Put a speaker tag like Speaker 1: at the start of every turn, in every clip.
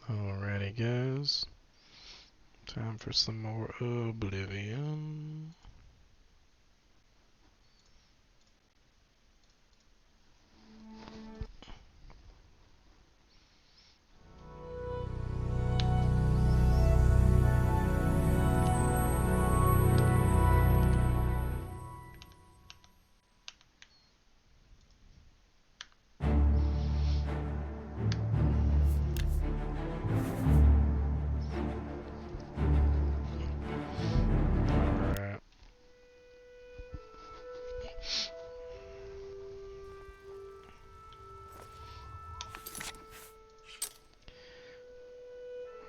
Speaker 1: Alrighty, guys. Time for some more Oblivion. Alright.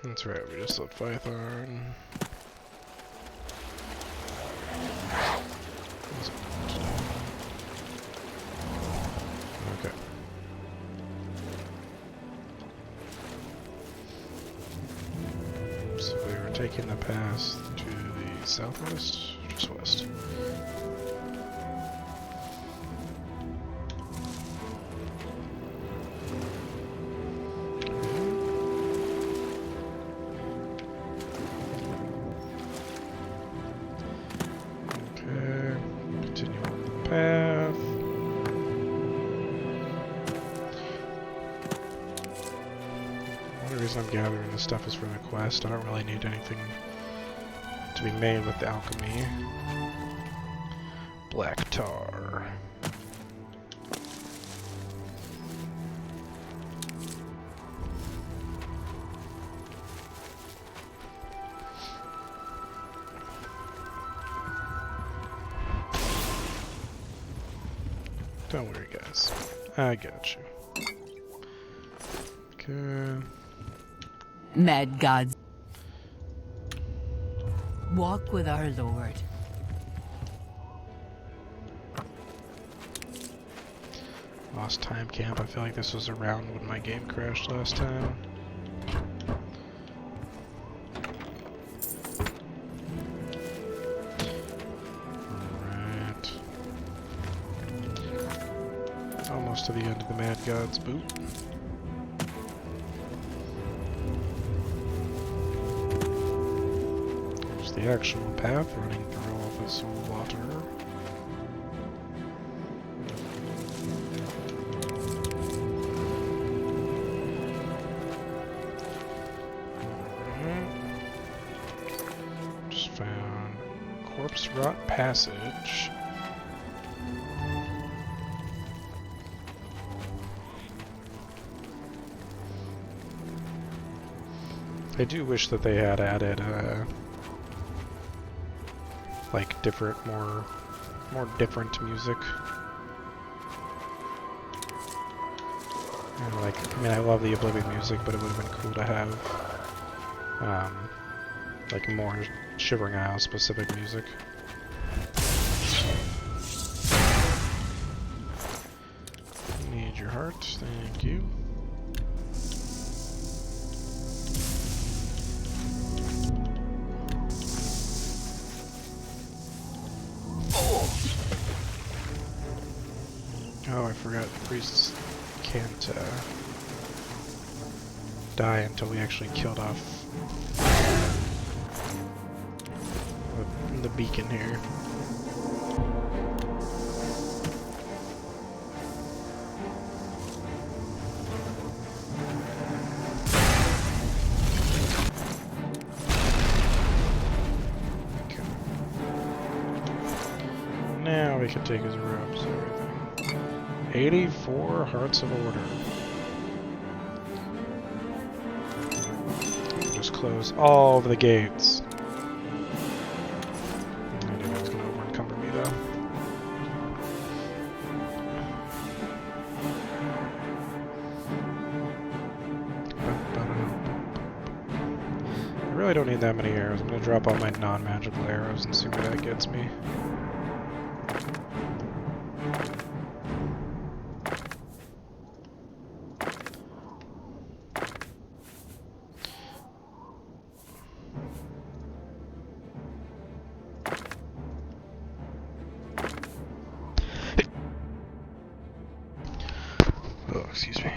Speaker 1: That's right, we just left Python. Okay. So we were taking the path to the southwest, just west. Okay, continue on the path. The only reason I'm gathering this stuff is for the quest. I don't really need anything to be made with the alchemy. Black tar. Don't worry, guys. I got you. Okay.
Speaker 2: Mad gods, walk with our Lord.
Speaker 1: Lost time camp. I feel like this was around when my game crashed last time. Alright. Almost to the end of the Mad God's boot. There's the actual path running through all this water. Just found Corpse Rot Passage. I do wish that they had added, like different, more different music. And like, I mean, I love the Oblivion music, but it would have been cool to have, like more Shivering Isle specific music. Need your heart, thank you. Oh, I forgot the priests can't die until we actually killed off the beacon here. Okay. Now we can take his robes and everything. 84 Hearts of Order. Just close all of the gates. I knew it was going to over-encumber me though. I really don't need that many arrows. I'm going to drop all my non-magical arrows and see where that gets me. Oh, excuse me.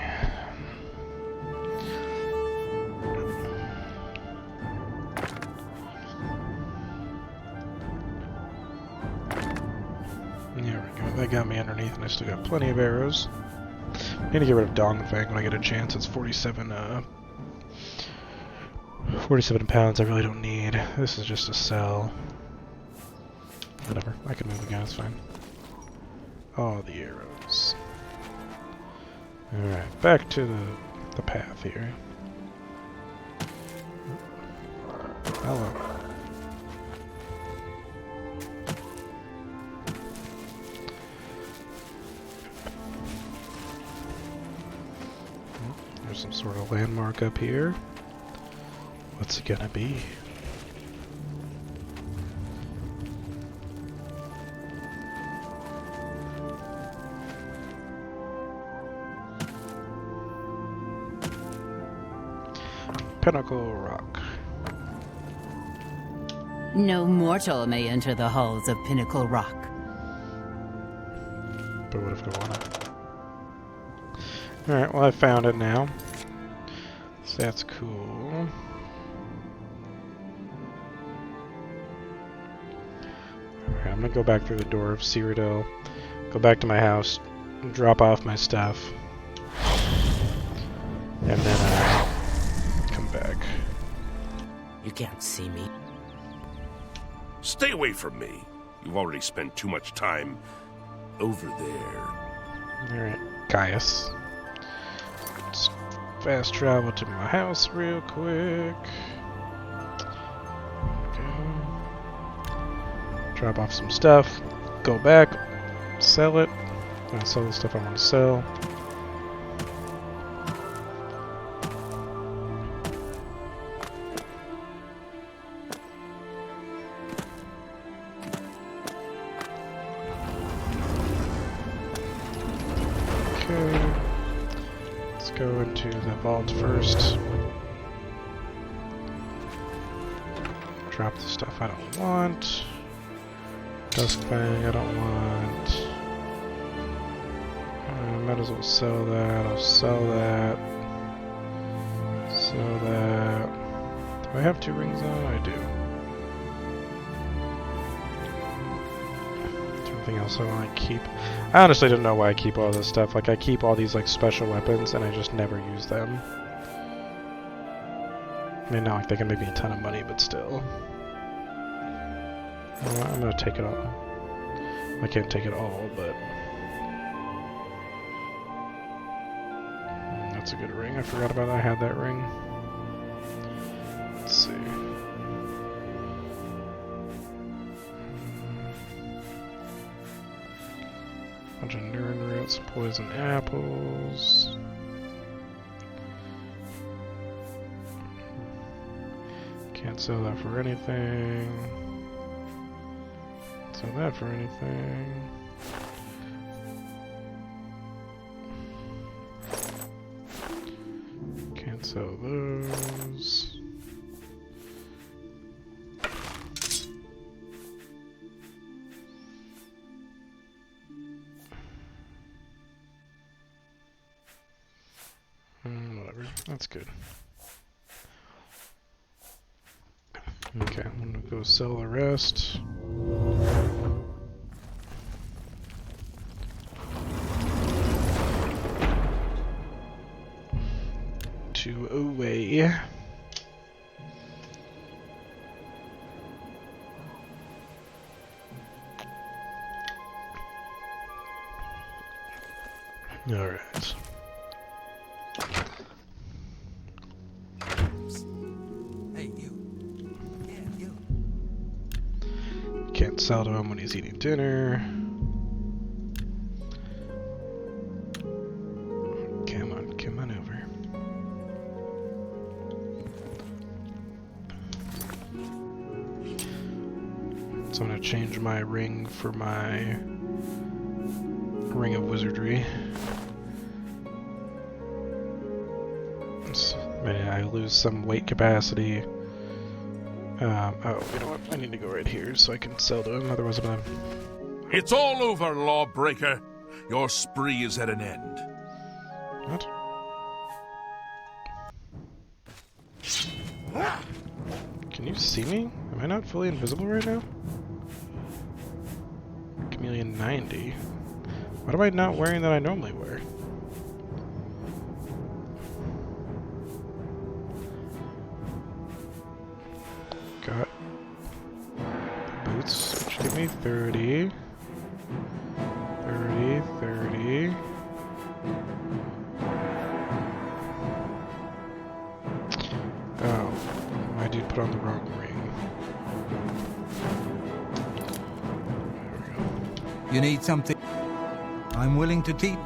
Speaker 1: that got me underneath, and I still got plenty of arrows. I need to get rid of Dongfang when I get a chance. It's 47 pounds I really don't need. This is just a cell. Whatever, I can move again, it's fine. All the arrows. Alright, back to the path here. Hello. There's some sort of landmark up here. What's it gonna be? Pinnacle Rock.
Speaker 2: No mortal may enter the halls of Pinnacle Rock.
Speaker 1: But what if I wanna? Alright, well I found it now. So that's cool. Alright, I'm gonna go back through the door of Cyrodiil, go back to my house, drop off my stuff, and then come back.
Speaker 3: You can't see me.
Speaker 4: Stay away from me. You've already spent too much time over there.
Speaker 1: Alright, Caius. Let's fast travel to my house real quick. Okay. Drop off some stuff, go back, sell it. I'll sell the stuff I want to sell. Okay. Let's go into the vault first. Drop the stuff I don't want. Duskfang I don't want. Might as well sell that. I'll sell that. Sell that. Do I have 2 rings on? I do. Is there anything else I want to keep? I honestly don't know why I keep all this stuff. Like, I keep all these, like, special weapons, and I just never use them. I mean, not like they can make me a ton of money, but still. I'm gonna take it all. I can't take it all, but... That's a good ring. I forgot about I had that ring. Let's see. Bunch of Nern roots, poison apples. Can't sell that for anything. Sell that for anything. Can't sell those. Whatever, that's good. Okay, I'm gonna go sell the rest. To away. All right.
Speaker 3: Hey, you. Yeah, you.
Speaker 1: Can't sell to him when he's eating dinner. Come on over. So I'm gonna change my ring for my ring of wizardry. I lose some weight capacity. Oh, you know what? I need to go right here so I can sell to him. Otherwise, I'm gonna...
Speaker 4: It's all over, lawbreaker. Your spree is at an end.
Speaker 1: What? Can you see me? Am I not fully invisible right now? Chameleon 90. What am I not wearing that I normally wear? Got boots, which give me 30. 30, 30. Oh, my dude put on the wrong ring. There we go.
Speaker 5: You need something? I'm willing to teach.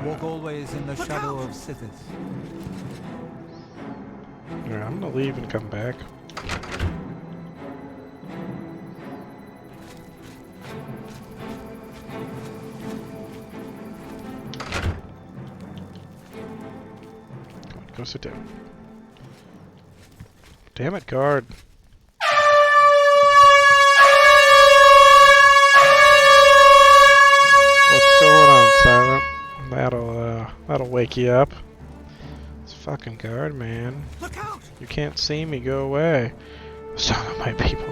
Speaker 5: Walk always in the shadow of Sithis.
Speaker 1: Alright, I'm gonna leave and come back. Come on, go sit down. Damn it, guard. What's going on, Silent? That'll wake you up. This fucking guard, man.
Speaker 3: Look out!
Speaker 1: You can't see me, go away. Son of my people.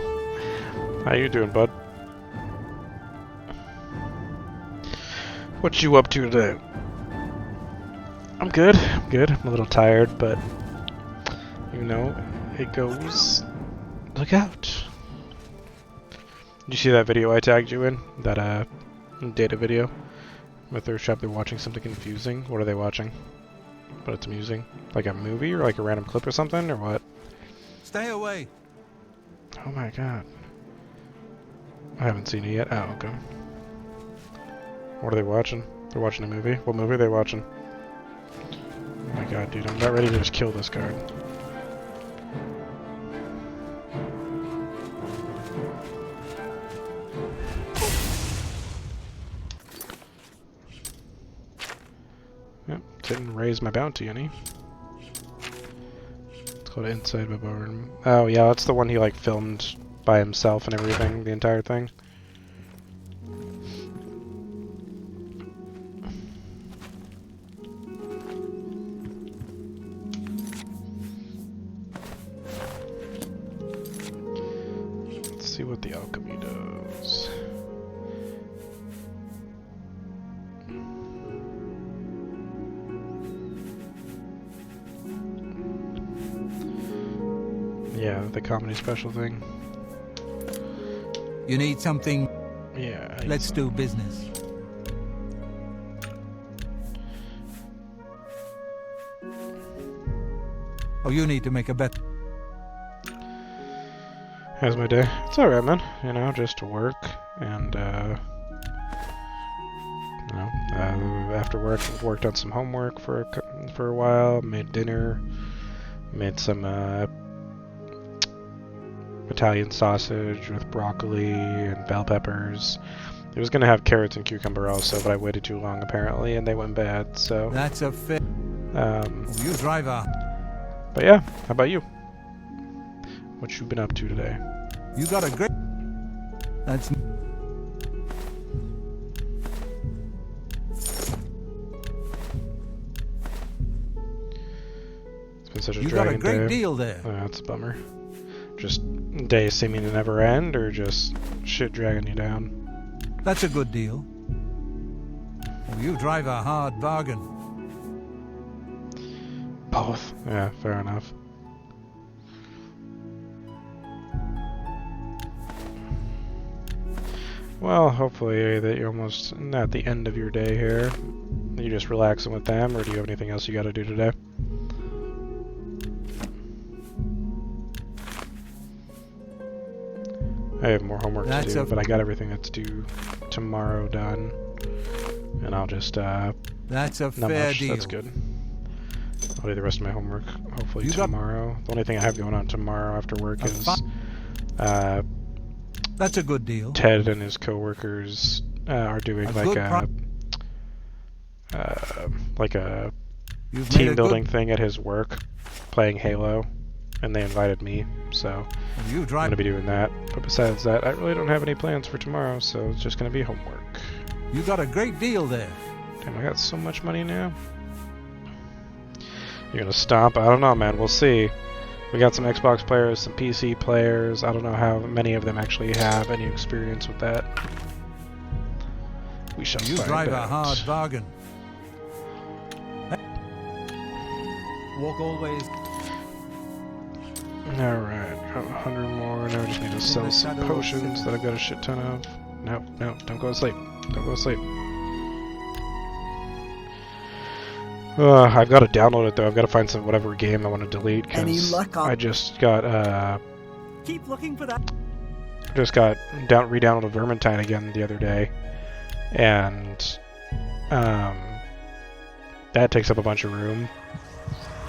Speaker 1: How you doing, bud? What you up to today? I'm good, I'm good. I'm a little tired, but you know, it goes. Look out. Did you see that video I tagged you in? That data video? With their shop, they're watching something confusing. What are they watching? But it's amusing. Like a movie or like a random clip or something, or what?
Speaker 5: Stay away.
Speaker 1: Oh my god. I haven't seen it yet. Oh, okay. What are they watching? They're watching a movie? What movie are they watching? Oh my god, dude, I'm not ready to just kill this guard. Yep, didn't raise my bounty any. It's called Inside Barn. Oh yeah, that's the one he like filmed by himself and everything, the entire thing. Let's see what the alchemy does. Yeah, the comedy special thing.
Speaker 5: You need something?
Speaker 1: Yeah.
Speaker 5: Let's do business. Oh, you need to make a bet.
Speaker 1: How's my day? It's alright, man. You know, just to work and, you know, after work, worked on some homework for a while, made dinner, made some, Italian sausage with broccoli and bell peppers. It was gonna have carrots and cucumber also, but I waited too long apparently, and they went bad. So
Speaker 5: That's a fit. You driver.
Speaker 1: But yeah, how about you? What you been up to today?
Speaker 5: You got a great. That's.
Speaker 1: It's been such a
Speaker 5: You got a
Speaker 1: dragging
Speaker 5: great
Speaker 1: day.
Speaker 5: deal there.
Speaker 1: Oh, that's a bummer. Just days seeming to never end, or just shit dragging you down?
Speaker 5: That's a good deal. Oh, you drive a hard bargain.
Speaker 1: Both. Yeah, fair enough. Well, hopefully that you're almost at the end of your day here. Are you just relaxing with them, or do you have anything else you gotta do today? I have more homework to do, but I got everything that's due tomorrow done. And I'll just,
Speaker 5: That's a
Speaker 1: not
Speaker 5: fair
Speaker 1: much,
Speaker 5: deal.
Speaker 1: that's good. I'll do the rest of my homework, hopefully tomorrow. The only thing I have going on tomorrow after work is,
Speaker 5: That's a good deal.
Speaker 1: Ted and his coworkers are doing like a
Speaker 5: You've made
Speaker 1: team
Speaker 5: a
Speaker 1: building thing at his work, playing Halo, and they invited me, so
Speaker 5: You
Speaker 1: I'm
Speaker 5: drive.
Speaker 1: gonna be doing that. But besides that, I really don't have any plans for tomorrow, so it's just gonna be homework.
Speaker 5: You got a great deal there.
Speaker 1: Damn, I got so much money now. You're gonna stomp? I don't know, man. We'll see. We got some Xbox players, some PC players. I don't know how many of them actually have any experience with that. We shall
Speaker 5: You
Speaker 1: find
Speaker 5: drive
Speaker 1: out.
Speaker 5: a hard bargain. Walk always.
Speaker 1: Alright, got 100 more. Now we just need to sell some potions that I've got a shit ton of. No, no, don't go to sleep. Don't go to sleep. I've got to download it though. I've got to find some whatever game I want to delete because I just got
Speaker 3: Keep looking for that.
Speaker 1: re-downloaded Vermintide again the other day, and that takes up a bunch of room.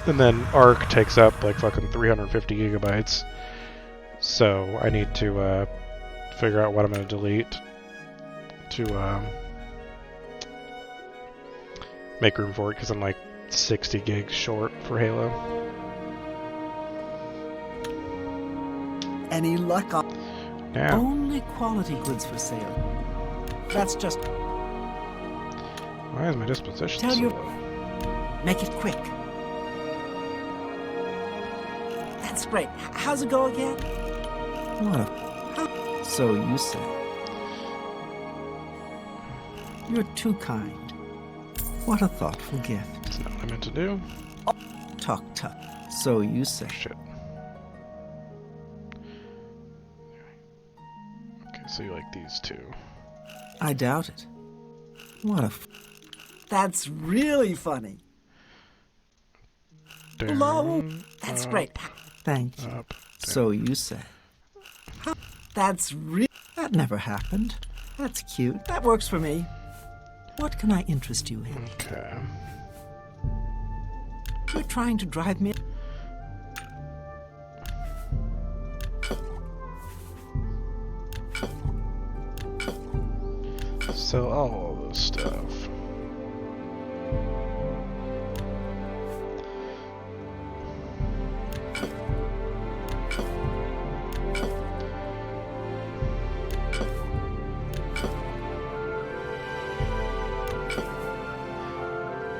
Speaker 1: And then Arc takes up like fucking 350 gigabytes. So I need to figure out what I'm going to delete to make room for it, because I'm like 60 gigs short for Halo.
Speaker 3: Any luck on?
Speaker 1: Yeah.
Speaker 3: Only quality goods for sale. That's just.
Speaker 1: Why is my disposition
Speaker 3: Tell
Speaker 1: so
Speaker 3: you-
Speaker 1: low?
Speaker 3: Make it quick. That's great. How's it go again? What a... So you say. You're too kind. What a thoughtful gift.
Speaker 1: That's not what I meant to do.
Speaker 3: Talk tough. So you say.
Speaker 1: Shit. Okay, so you like these two.
Speaker 3: I doubt it. What a... That's really funny. Hello?
Speaker 1: Down,
Speaker 3: That's
Speaker 1: up,
Speaker 3: great. Thank you.
Speaker 1: up,
Speaker 3: So you say. That's That never happened. That's cute. That works for me. What can I interest you in?
Speaker 1: Okay.
Speaker 3: You're trying to drive me...
Speaker 1: Sell all this stuff.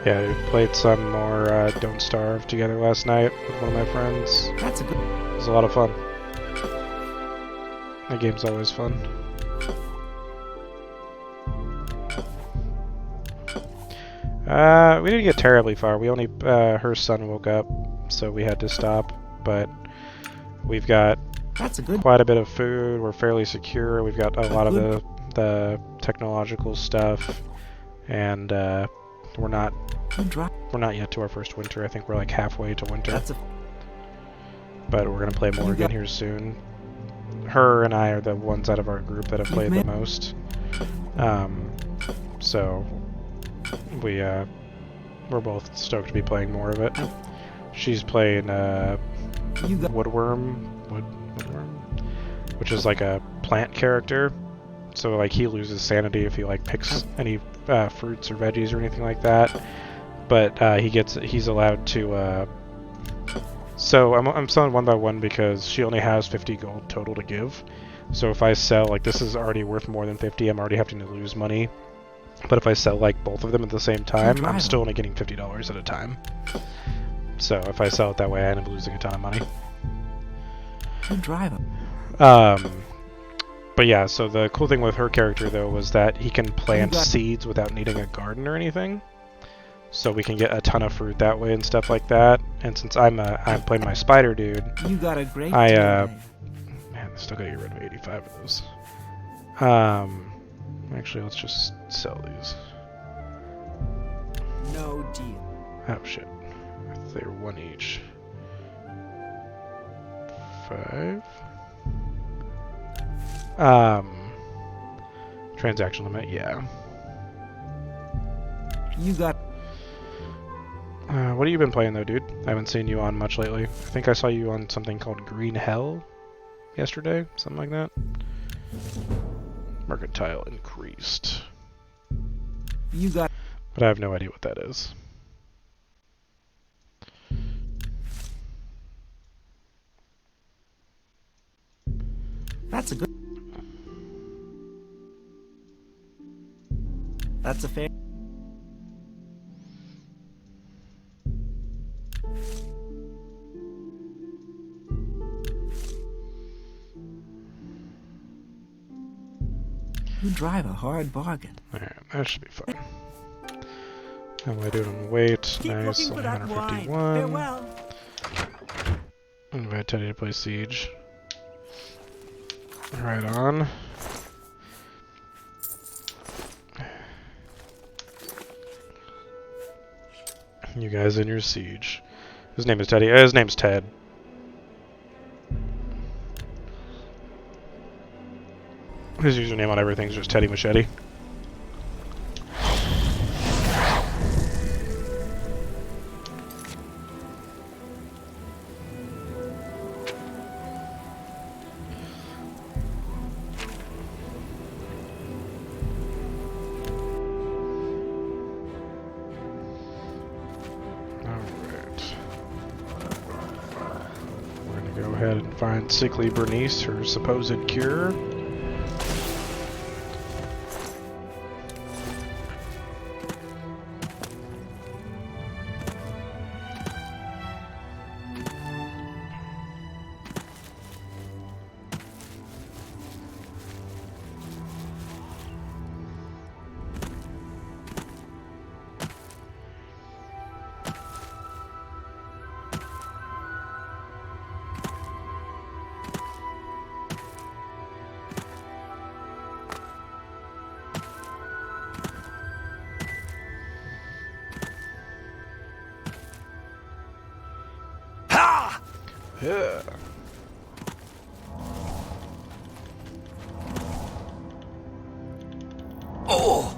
Speaker 1: Yeah, we played some more Don't Starve together last night with one of my friends.
Speaker 3: That's a good...
Speaker 1: It was a lot of fun. The game's always fun. We didn't get terribly far. We only, her son woke up, so we had to stop. But we've got
Speaker 3: That's a good...
Speaker 1: quite a bit of food. We're fairly secure. We've got a lot of the technological stuff, and we're not yet to our first winter. I think we're like halfway to winter.
Speaker 3: That's a...
Speaker 1: But we're gonna play more again here soon. Her and I are the ones out of our group that have played the most. So we're both stoked to be playing more of it. She's playing Woodworm, which is like a plant character. So like he loses sanity if he like picks any fruits or veggies or anything like that. But he's allowed to. So I'm selling one by one because she only has 50 gold total to give. So if I sell, like, this is already worth more than 50, I'm already having to lose money. But if I sell like both of them at the same time, I'm still only getting $50 at a time. So if I sell it that way, I end up losing a ton of money.
Speaker 3: Good driver.
Speaker 1: But yeah, so the cool thing with her character though was that he can plant seeds without needing a garden or anything. So we can get a ton of fruit that way and stuff like that. And since I'm playing my spider dude,
Speaker 3: You got a great
Speaker 1: I
Speaker 3: deal there.
Speaker 1: man, I still gotta get rid of 85 of those. Actually, let's just sell these.
Speaker 3: No deal.
Speaker 1: Oh shit, they're one each. 5. Transaction limit, yeah.
Speaker 3: You got...
Speaker 1: What have you been playing though, dude? I haven't seen you on much lately. I think I saw you on something called Green Hell yesterday, something like that. Mercantile increased.
Speaker 3: You got...
Speaker 1: But I have no idea what that is.
Speaker 3: That's a good... That's a fair... You drive a hard bargain.
Speaker 1: Alright, that should be fun. How am I doing on weight?
Speaker 3: Keep
Speaker 1: Nice,
Speaker 3: looking for
Speaker 1: only
Speaker 3: that wine.
Speaker 1: 151.
Speaker 3: Farewell.
Speaker 1: Invite Teddy to play Siege. Right on. You guys in your Siege. His name is Teddy. His name's Ted. His username on everything is just Teddy Machete. Go ahead and find sickly Bernice, her supposed cure. Yeah.
Speaker 3: Oh!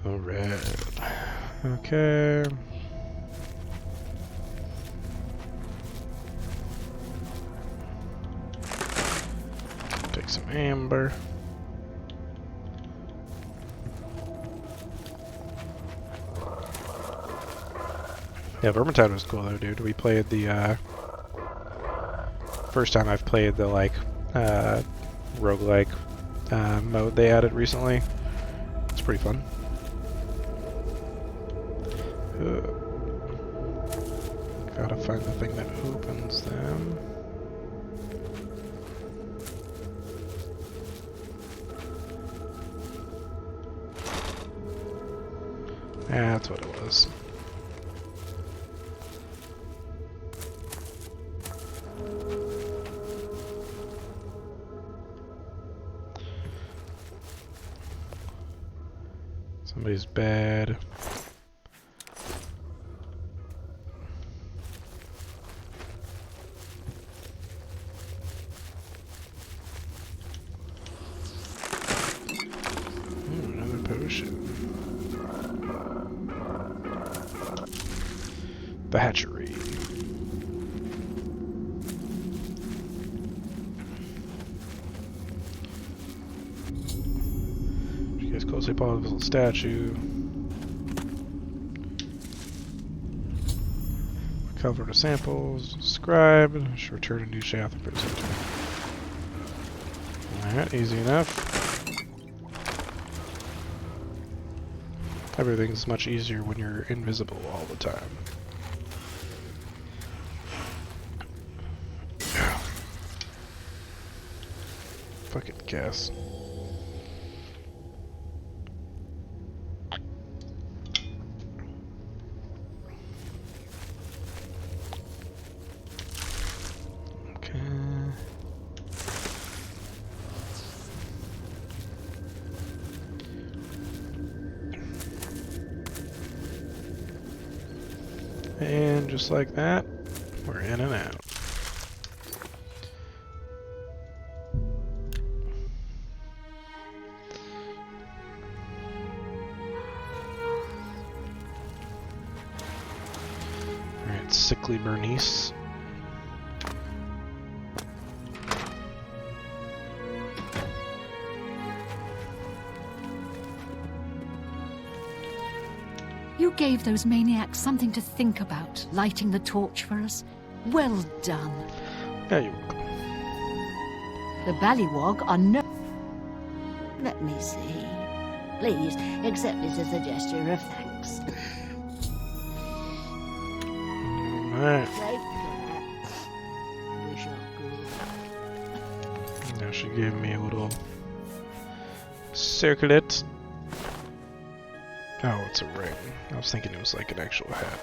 Speaker 1: Alright. Okay. Take some amber. Yeah, Vermintide was cool though, dude. We played the, first time I've played the, like, roguelike, mode they added recently. It's pretty fun. Gotta find the thing that opens them. That's what it was. Somebody's bed. Another potion. The hatchery. You guys closely follow this little statue. Cover the samples. Subscribe. Should return a new shaft. Alright, easy enough. Everything's much easier when you're invisible all the time. Fucking gas. Okay. And just like that, we're in and out. Alright, sickly Bernice.
Speaker 6: You gave those maniacs something to think about, lighting the torch for us. Well done.
Speaker 1: Yeah, you're welcome.
Speaker 6: The Ballywog are no...
Speaker 7: Let me see. Please accept this as a gesture of thanks.
Speaker 1: Alright.
Speaker 7: Take care.
Speaker 1: Now she gave me a little circlet. Oh, it's a ring. I was thinking it was like an actual hat.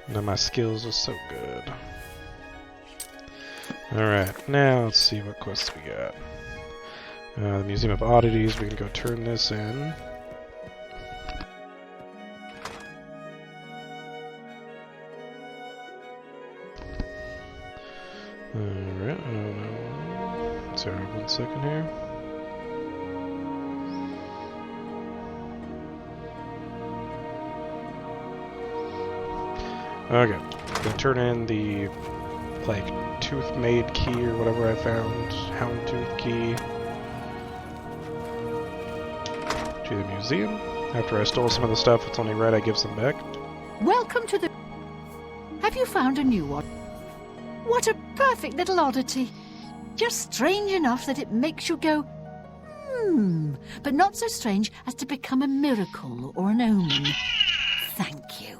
Speaker 1: Now my skills are so good. Alright, now let's see what quests we got. The Museum of Oddities, we can go turn this in. Alright, I don't know. Sorry, 1 second here. Okay, gonna turn in the, like, tooth made key or whatever I found. Houndtooth key. To the museum. After I stole some of the stuff, it's only right I give some back.
Speaker 6: Welcome to the... Have you found a new one? What a perfect little oddity. Just strange enough that it makes you go, but not so strange as to become a miracle or an omen. Thank you.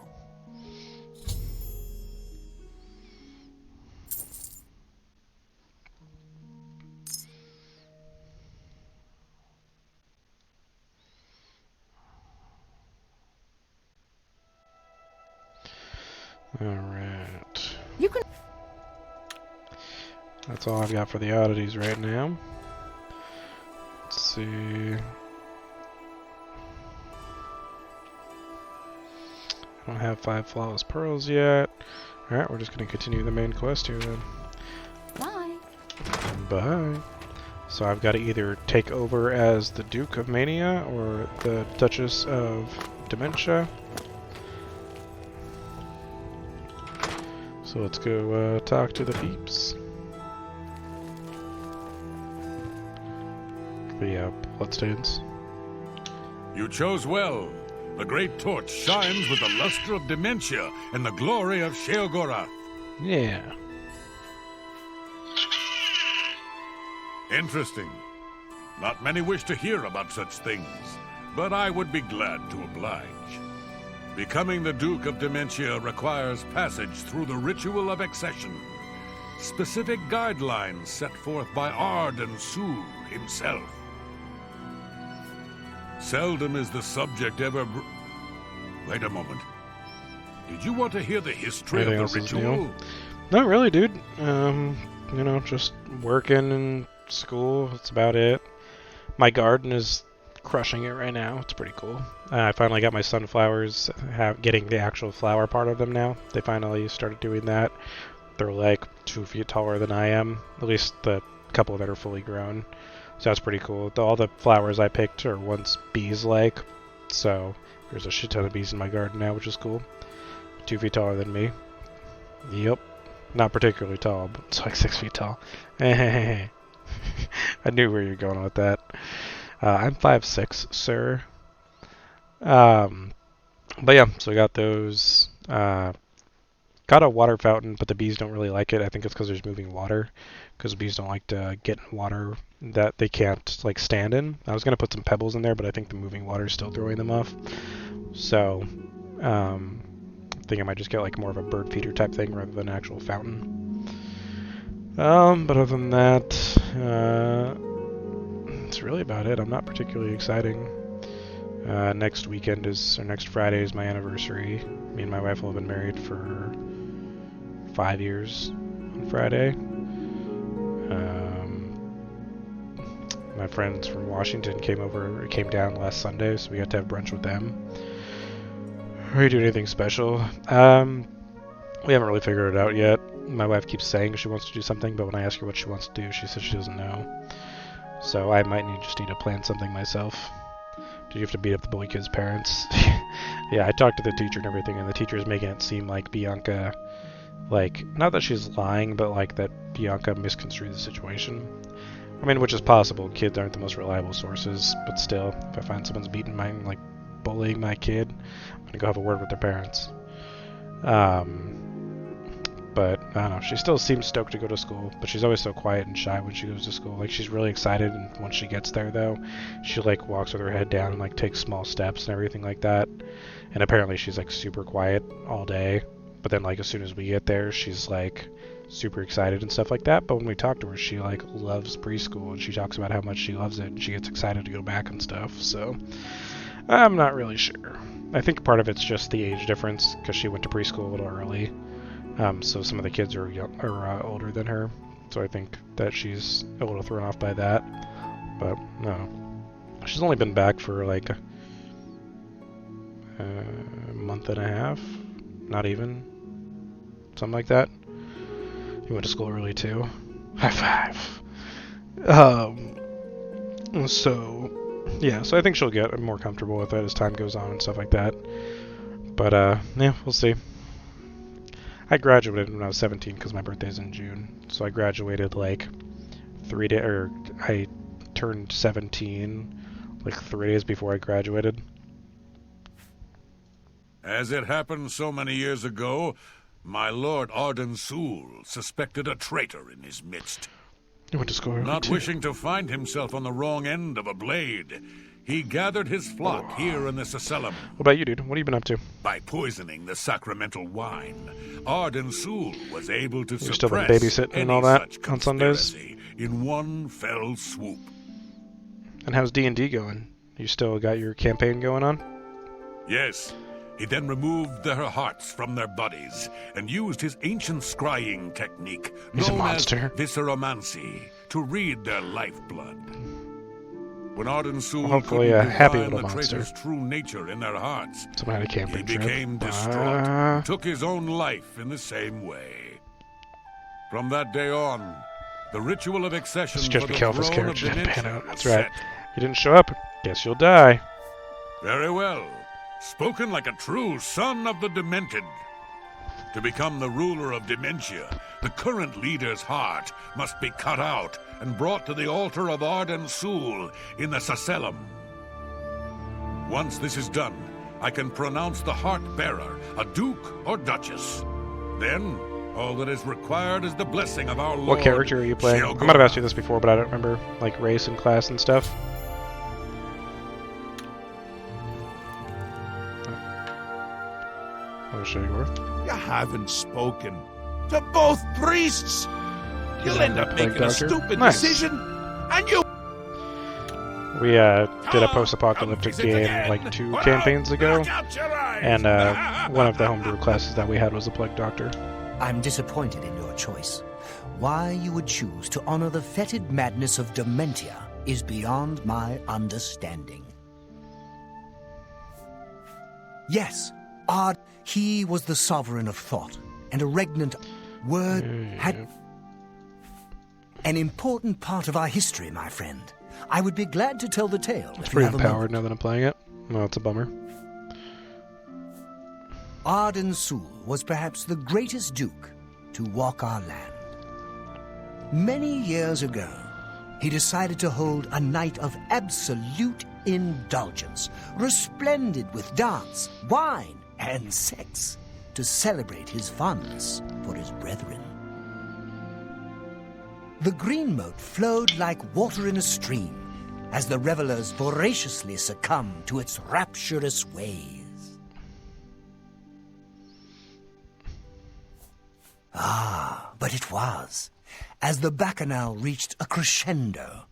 Speaker 1: Alright.
Speaker 6: You can...
Speaker 1: That's all I've got for the oddities right now. Let's see. I don't have 5 flawless pearls yet. Alright, we're just going to continue the main quest here then.
Speaker 6: Bye.
Speaker 1: Bye. So I've got to either take over as the Duke of Mania or the Duchess of Dementia. So let's go talk to the peeps. The bloodstains.
Speaker 4: You chose well. The great torch shines with the luster of dementia and the glory of Sheogora.
Speaker 1: Yeah.
Speaker 4: Interesting. Not many wish to hear about such things, but I would be glad to oblige. Becoming the Duke of Dementia requires passage through the ritual of accession. Specific guidelines set forth by Arden Su himself. Seldom is the subject ever Wait a moment. Did you want to hear the history
Speaker 1: Anything
Speaker 4: of
Speaker 1: else
Speaker 4: the
Speaker 1: is
Speaker 4: ritual?
Speaker 1: new? Not really, dude. You know, just working and school. That's about it. My garden is crushing it right now. It's pretty cool. I finally got my sunflowers getting the actual flower part of them now. They finally started doing that. They're like 2 feet taller than I am. At least the couple that are fully grown. So that's pretty cool. All the flowers I picked are once bees-like. So there's a shit ton of bees in my garden now, which is cool. 2 feet taller than me. Yep. Not particularly tall, but it's like 6 feet tall. I knew where you're going with that. I'm 5'6", sir. But yeah, so I got those. Got a water fountain, but the bees don't really like it. I think it's because there's moving water, because bees don't like to get in water that they can't like stand in. I was gonna put some pebbles in there, but I think the moving water is still throwing them off. So, I think I might just get like more of a bird feeder type thing rather than an actual fountain. But other than that, that's really about it. I'm not particularly exciting. Next weekend or next Friday is my anniversary. Me and my wife will have been married for 5 years on Friday. My friends from Washington came down last Sunday, so we got to have brunch with them. Are we doing anything special? We haven't really figured it out yet. My wife keeps saying she wants to do something, but when I ask her what she wants to do, she says she doesn't know. So I might just need to plan something myself. Do you have to beat up the bully kid's parents? Yeah, I talked to the teacher and everything, and the teacher is making it seem like Bianca, like, not that she's lying, but like that Bianca misconstrued the situation. I mean, which is possible. Kids aren't the most reliable sources, but still, if I find someone's bullying my kid, I'm gonna go have a word with their parents. But I don't know, she still seems stoked to go to school, but she's always so quiet and shy when she goes to school. Like, she's really excited, and once she gets there, though, she like walks with her head down and like takes small steps and everything like that. And apparently she's like super quiet all day, but then like as soon as we get there, she's like super excited and stuff like that. But when we talk to her, she like loves preschool, and she talks about how much she loves it, and she gets excited to go back and stuff. So I'm not really sure. I think part of it's just the age difference because she went to preschool a little early. So some of the kids are older than her. So I think that she's a little thrown off by that. But no, she's only been back for like a month and a half, not even, something like that. He went to school early too. High five. So yeah, so I think she'll get more comfortable with it as time goes on and stuff like that. But yeah, we'll see. I graduated when I was 17 because my birthday's in June. So I graduated like I turned 17 like 3 days before I graduated.
Speaker 4: As it happened so many years ago, my lord Arden Soul suspected a traitor in his midst.
Speaker 1: He went to school early
Speaker 4: Not
Speaker 1: too.
Speaker 4: wishing to find himself on the wrong end of a blade, he gathered his flock here in the Sacellum.
Speaker 1: What about you, dude? What have you been up to?
Speaker 4: By poisoning the sacramental wine, Arden Soul was able to
Speaker 1: You're still been
Speaker 4: suppress
Speaker 1: babysitting and
Speaker 4: any
Speaker 1: all that
Speaker 4: such
Speaker 1: on Sundays?
Speaker 4: conspiracy in one fell swoop.
Speaker 1: And how's D&D going? You still got your campaign going on?
Speaker 4: Yes, he then removed their hearts from their bodies and used his ancient scrying technique
Speaker 1: He's a
Speaker 4: known as
Speaker 1: monster.
Speaker 4: visceromancy to read their lifeblood. When Arden Soul
Speaker 1: Hopefully
Speaker 4: couldn't
Speaker 1: a happy
Speaker 4: divine
Speaker 1: little
Speaker 4: the
Speaker 1: monster.
Speaker 4: traitor's true nature in their hearts,
Speaker 1: Someone had a
Speaker 4: he
Speaker 1: camping trip.
Speaker 4: became distraught and took his own life in the same way. From that day on, the ritual of accession
Speaker 1: It's
Speaker 4: for
Speaker 1: just
Speaker 4: the
Speaker 1: Kelvis
Speaker 4: throne of
Speaker 1: character didn't pan
Speaker 4: Dimension
Speaker 1: out. That's
Speaker 4: was
Speaker 1: right.
Speaker 4: set.
Speaker 1: You didn't show up? Guess you'll die.
Speaker 4: Very well. Spoken like a true son of the Demented. To become the ruler of Dementia, the current leader's heart must be cut out and brought to the altar of Arden Soul in the Sacellum. Once this is done, I can pronounce the heart-bearer a duke or duchess. Then, all that is required is the blessing of our Lord.
Speaker 1: What character are you playing? I might have asked you this before, but I don't remember, like, race and class and stuff. I'll show you where.
Speaker 8: You haven't spoken to both priests. You'll end up
Speaker 1: Plague
Speaker 8: making a
Speaker 1: Doctor.
Speaker 8: stupid
Speaker 1: Nice.
Speaker 8: decision, and you.
Speaker 1: We did a post-apocalyptic game like 2 campaigns ago, and one of the homebrew classes that we had was a Plague Doctor.
Speaker 9: I'm disappointed in your choice. Why you would choose to honor the fetid madness of Dementia is beyond my understanding. Yes, Ard, he was the sovereign of thought, and a regnant word had an important part of our history, my friend. I would be glad to tell the tale.
Speaker 1: It's
Speaker 9: if you
Speaker 1: pretty
Speaker 9: have a
Speaker 1: empowered
Speaker 9: moment.
Speaker 1: now that I'm playing it. Well, it's a bummer.
Speaker 9: Arden Soul was perhaps the greatest duke to walk our land. Many years ago, he decided to hold a night of absolute indulgence, resplendent with dance, wine, and sex, to celebrate his fondness for his brethren. The green moat flowed like water in a stream as the revelers voraciously succumbed to its rapturous ways. But it was. As the bacchanal reached a crescendo,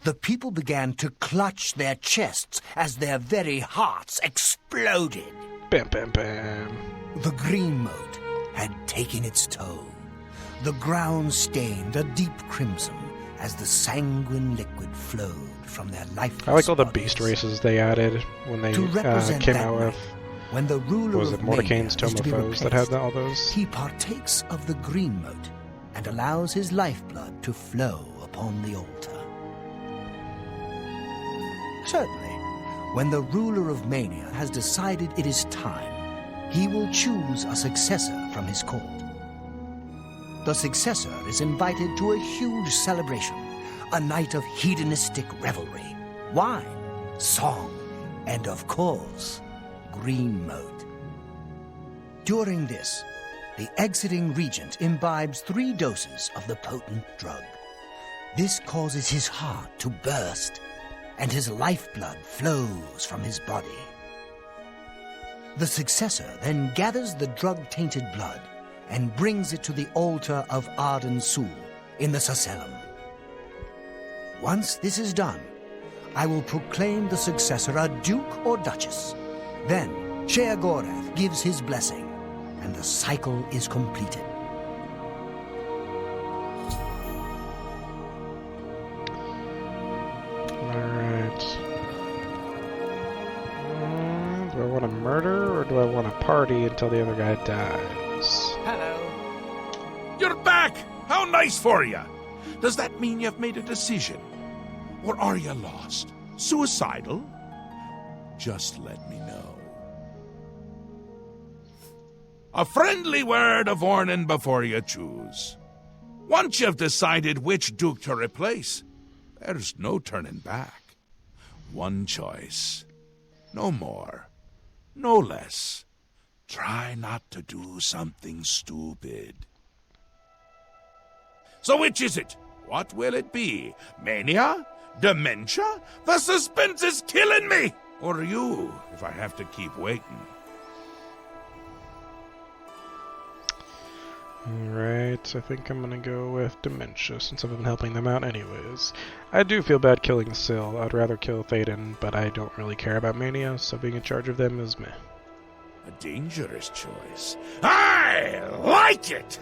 Speaker 9: the people began to clutch their chests as their very hearts exploded.
Speaker 1: Bam, bam, bam.
Speaker 9: The green moat had taken its toll. The ground stained a deep crimson as the sanguine liquid flowed from their lifeless
Speaker 1: I like all the
Speaker 9: bodies.
Speaker 1: beast races they added when they
Speaker 9: To represent
Speaker 1: came
Speaker 9: that
Speaker 1: out
Speaker 9: night,
Speaker 1: with,
Speaker 9: when the ruler
Speaker 1: what was
Speaker 9: of
Speaker 1: it, Mordecaine's
Speaker 9: Mania is to be
Speaker 1: Tome of Foes that had
Speaker 9: replaced,
Speaker 1: all those?
Speaker 9: he partakes of the green moat and allows his lifeblood to flow upon the altar. Certainly, when the ruler of Mania has decided it is time, he will choose a successor from his court. The successor is invited to a huge celebration, a night of hedonistic revelry, wine, song, and of course, green moat. During this, the exiting regent imbibes 3 doses of the potent drug. This causes his heart to burst, and his lifeblood flows from his body. The successor then gathers the drug-tainted blood and brings it to the altar of Arden Sul in the Sacellum. Once this is done, I will proclaim the successor a duke or duchess. Then Sheogorath gives his blessing, and the cycle is completed.
Speaker 1: Alright. Do I want to murder, or do I want to party until the other guy dies?
Speaker 8: Hello. You're back! How nice for you! Does that mean you've made a decision? Or are you lost? Suicidal? Just let me know. A friendly word of warning before you choose. Once you've decided which duke to replace, there's no turning back. One choice. No more. No less. Try not to do something stupid. So which is it? What will it be? Mania? Dementia? The suspense is killing me! Or you, if I have to keep waiting.
Speaker 1: Alright, I think I'm gonna go with dementia, since I've been helping them out anyways. I do feel bad killing Syl. I'd rather kill Théoden, but I don't really care about Mania, so being in charge of them is meh.
Speaker 8: A dangerous choice. I like it!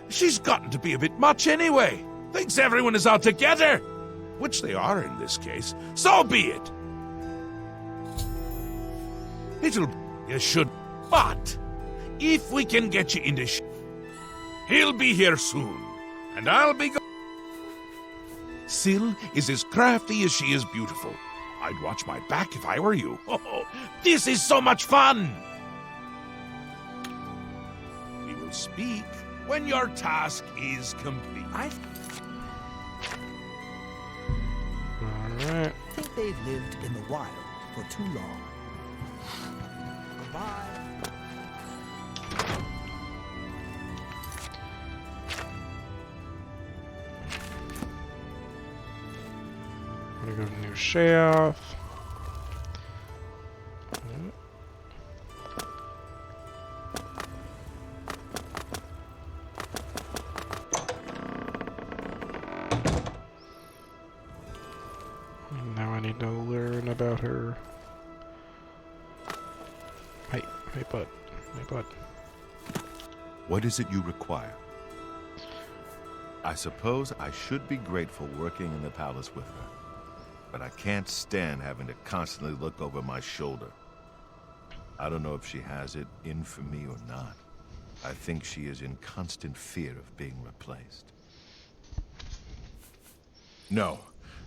Speaker 8: She's gotten to be a bit much anyway. Thinks everyone is out together. Which they are in this case. So be it. You should. But if we can get you into he'll be here soon. And I'll be Syl is as crafty as she is beautiful. I'd watch my back if I were you. Oh, this is so much fun! We will speak when your task is complete.
Speaker 1: Alright.
Speaker 9: I think they've lived in the wild for too long. Goodbye.
Speaker 1: I'm gonna go to New Sheoth. Now I need to learn about her. Hey, bud. Hey, bud.
Speaker 10: What is it you require? I suppose I should be grateful working in the palace with her, but I can't stand having to constantly look over my shoulder. I don't know if she has it in for me or not. I think she is in constant fear of being replaced. No,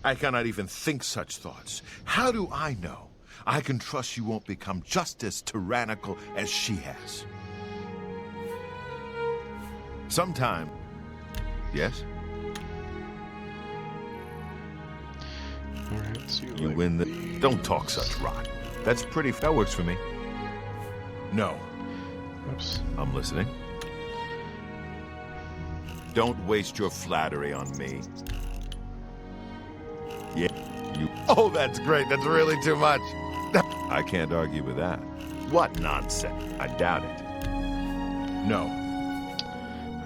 Speaker 10: I cannot even think such thoughts. How do I know? I can trust you won't become just as tyrannical as she has. Sometime. Yes?
Speaker 1: Alright, so
Speaker 10: You
Speaker 1: like
Speaker 10: win the...
Speaker 1: these.
Speaker 10: Don't talk such rot. That's pretty... That works for me. No.
Speaker 1: Oops.
Speaker 10: I'm listening. Don't waste your flattery on me. Yeah, you... Oh, that's great. That's really too much. I can't argue with that. What nonsense. I doubt it. No.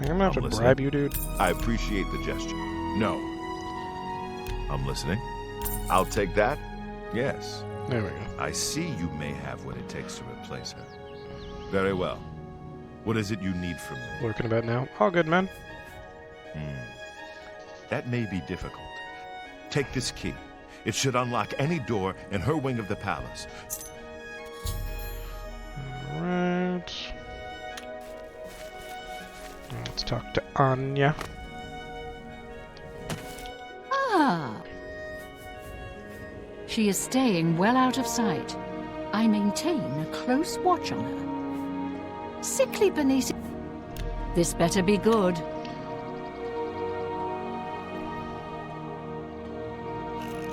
Speaker 1: I'm gonna have to
Speaker 10: listening.
Speaker 1: bribe you, dude.
Speaker 10: I appreciate the gesture. No. I'm listening. I'll take that. Yes.
Speaker 1: There we go.
Speaker 10: I see you may have what it takes to replace her. Very well. What is it you need from me?
Speaker 1: Lurking about now. All good, man.
Speaker 10: That may be difficult. Take this key. It should unlock any door in her wing of the palace.
Speaker 1: Alright. Let's talk to Anya.
Speaker 6: Ah. She is staying well out of sight. I maintain a close watch on her. Sickly beneath. This better be good.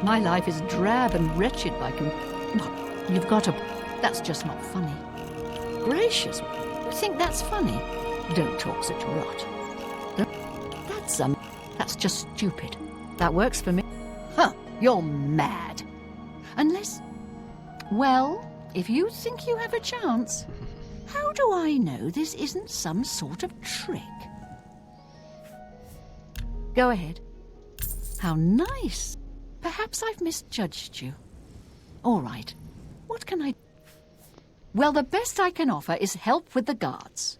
Speaker 6: My life is drab and wretched by You've got a... That's just not funny. Gracious, you think that's funny? Don't talk such rot. That's just stupid. That works for me. Huh, you're mad. Unless... Well, if you think you have a chance, how do I know this isn't some sort of trick? Go ahead. How nice. Perhaps I've misjudged you. All right. What can I... Well, the best I can offer is help with the guards.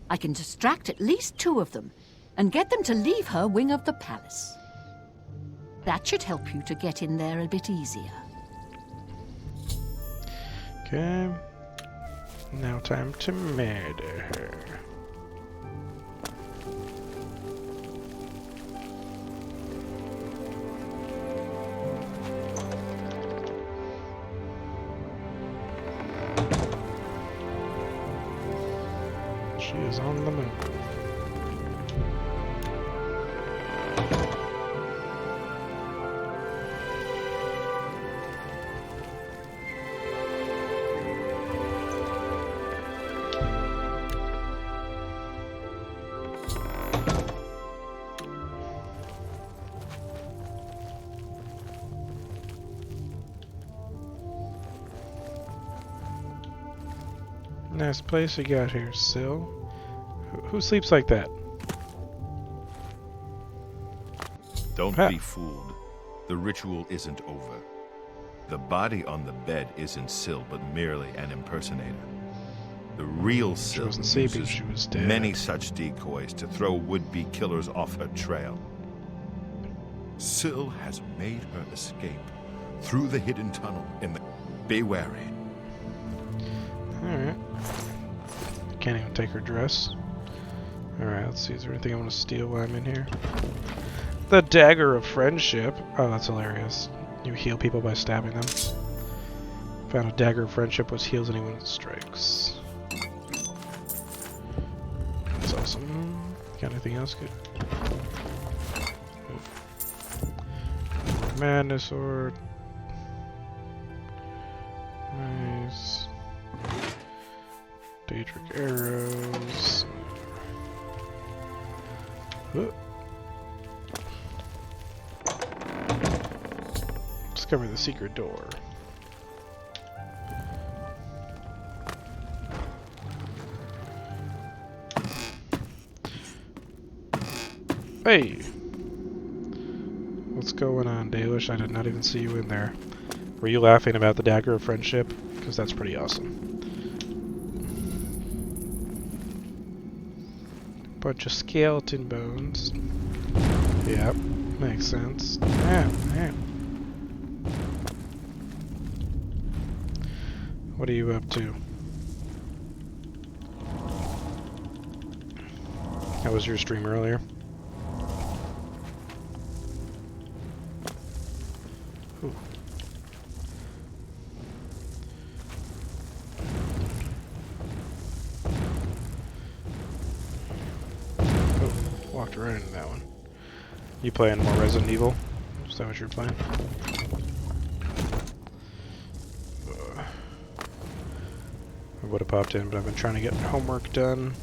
Speaker 6: I can distract at least 2 of them and get them to leave her wing of the palace. That should help you to get in there a bit easier.
Speaker 1: Okay. Now time to murder her. She is on the move. Nice place you got here, Syl. Who sleeps like that?
Speaker 10: Don't
Speaker 1: Ha.
Speaker 10: be fooled. The ritual isn't over. The body on the bed isn't Syl, but merely an impersonator. The real Syl
Speaker 1: wasn't sleeping,
Speaker 10: uses
Speaker 1: she was dead.
Speaker 10: many such decoys to throw would-be killers off her trail. Syl has made her escape through the hidden tunnel in the... Be wary.
Speaker 1: Alright. Can't even take her dress. Alright, let's see. Is there anything I want to steal while I'm in here? The Dagger of Friendship. Oh, that's hilarious. You heal people by stabbing them. Found a Dagger of Friendship which heals anyone it strikes. That's awesome. Got anything else good? Madness Sword. Nice. Daedric Arrows. Discover the secret door. Hey! What's going on, Dalish? I did not even see you in there. Were you laughing about the Dagger of Friendship? Because that's pretty awesome. Bunch of skeleton bones. Yep, makes sense. Yeah. What are you up to? How was your stream earlier? Ooh. Oh, walked right into that one. You playing more Resident Evil? Is that what you're playing? I would have popped in, but I've been trying to get homework done.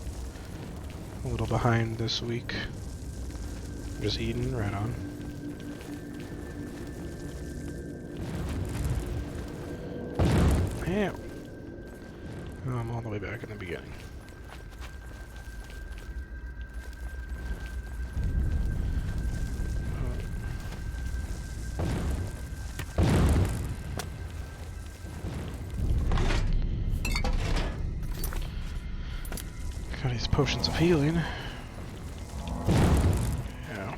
Speaker 1: A little behind this week. Just eating, right on. Damn. Oh, I'm all the way back in the beginning. Got these potions of healing. Yeah.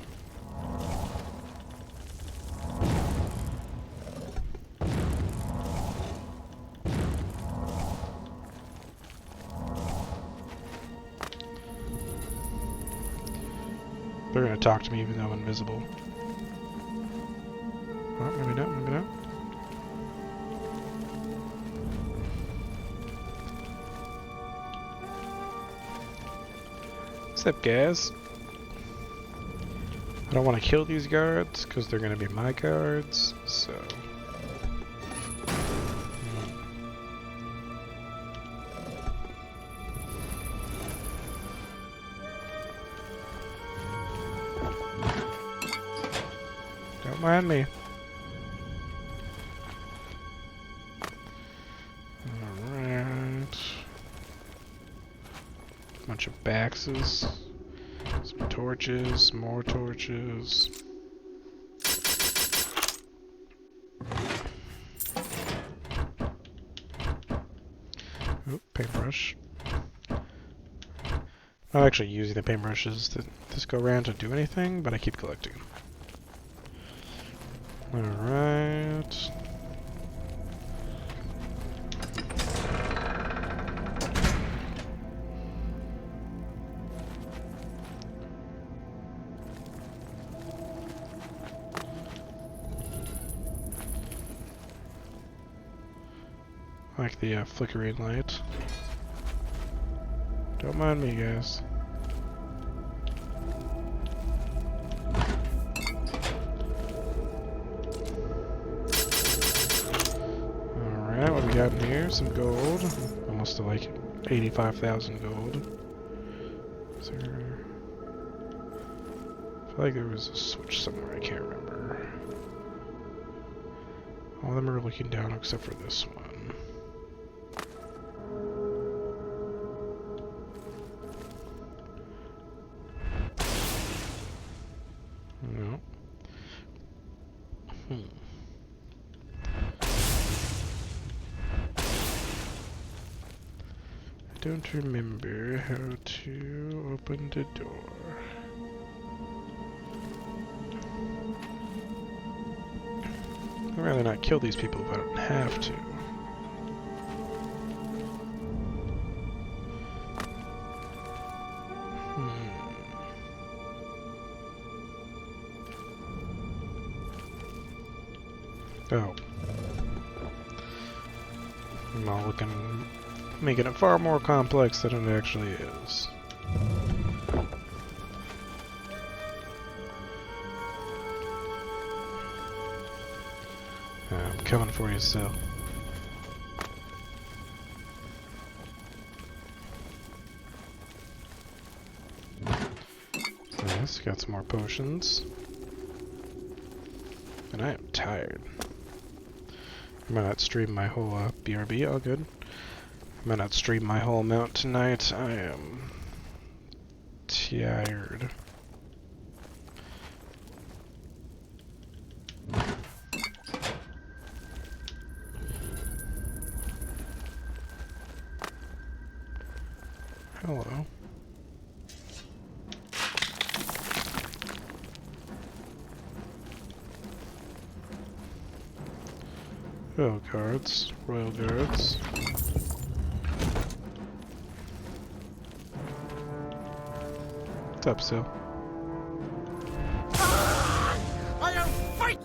Speaker 1: They're gonna talk to me even though I'm invisible. Oh, maybe not, maybe not. What's up, guys? I don't want to kill these guards because they're going to be my guards, so... Don't mind me. Alright. bunch of baxes, some torches, more torches. Oh, paintbrush. Not actually using the paintbrushes to this go around to do anything, but I keep collecting them. Alright. Like the flickering light. Don't mind me, guys. Alright, what we got in here? Some gold. Almost to like 85,000 gold. Is there... I feel like there was a switch somewhere, I can't remember. All of them are looking down except for this one. No. I don't remember how to open the door. I'd rather not kill these people if I don't have to. Oh. I'm all making it far more complex than it actually is. I'm coming for you still. Nice, got some more potions. And I am tired. I might not stream my whole BRB, all good. I might not stream my whole amount tonight. I am tired. Hello. Oh, guards. Royal guards. What's up, Sil?
Speaker 3: I am fight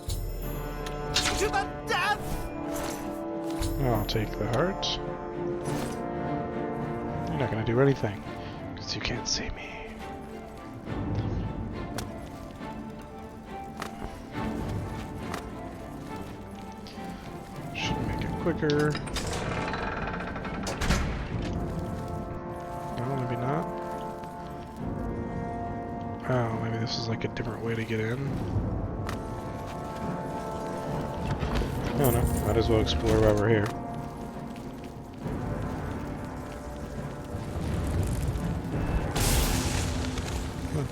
Speaker 3: to the death!
Speaker 1: I'll take the heart. You're not gonna do anything, because you can't see me. Should make it quicker. No, maybe not. Oh, maybe this is like a different way to get in. I don't know. Might as well explore while we're here. Huh.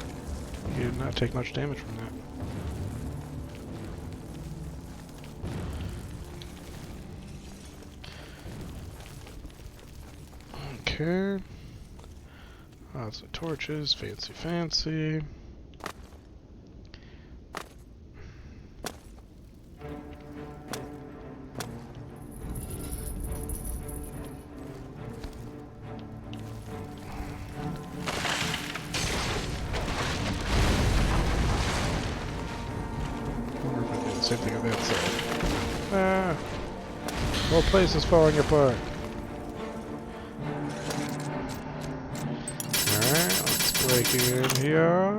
Speaker 1: You did not take much damage from that. Okay. Lots of torches, fancy fancy. Same thing on that side. Ah! The whole place is falling apart. Alright, let's break in here.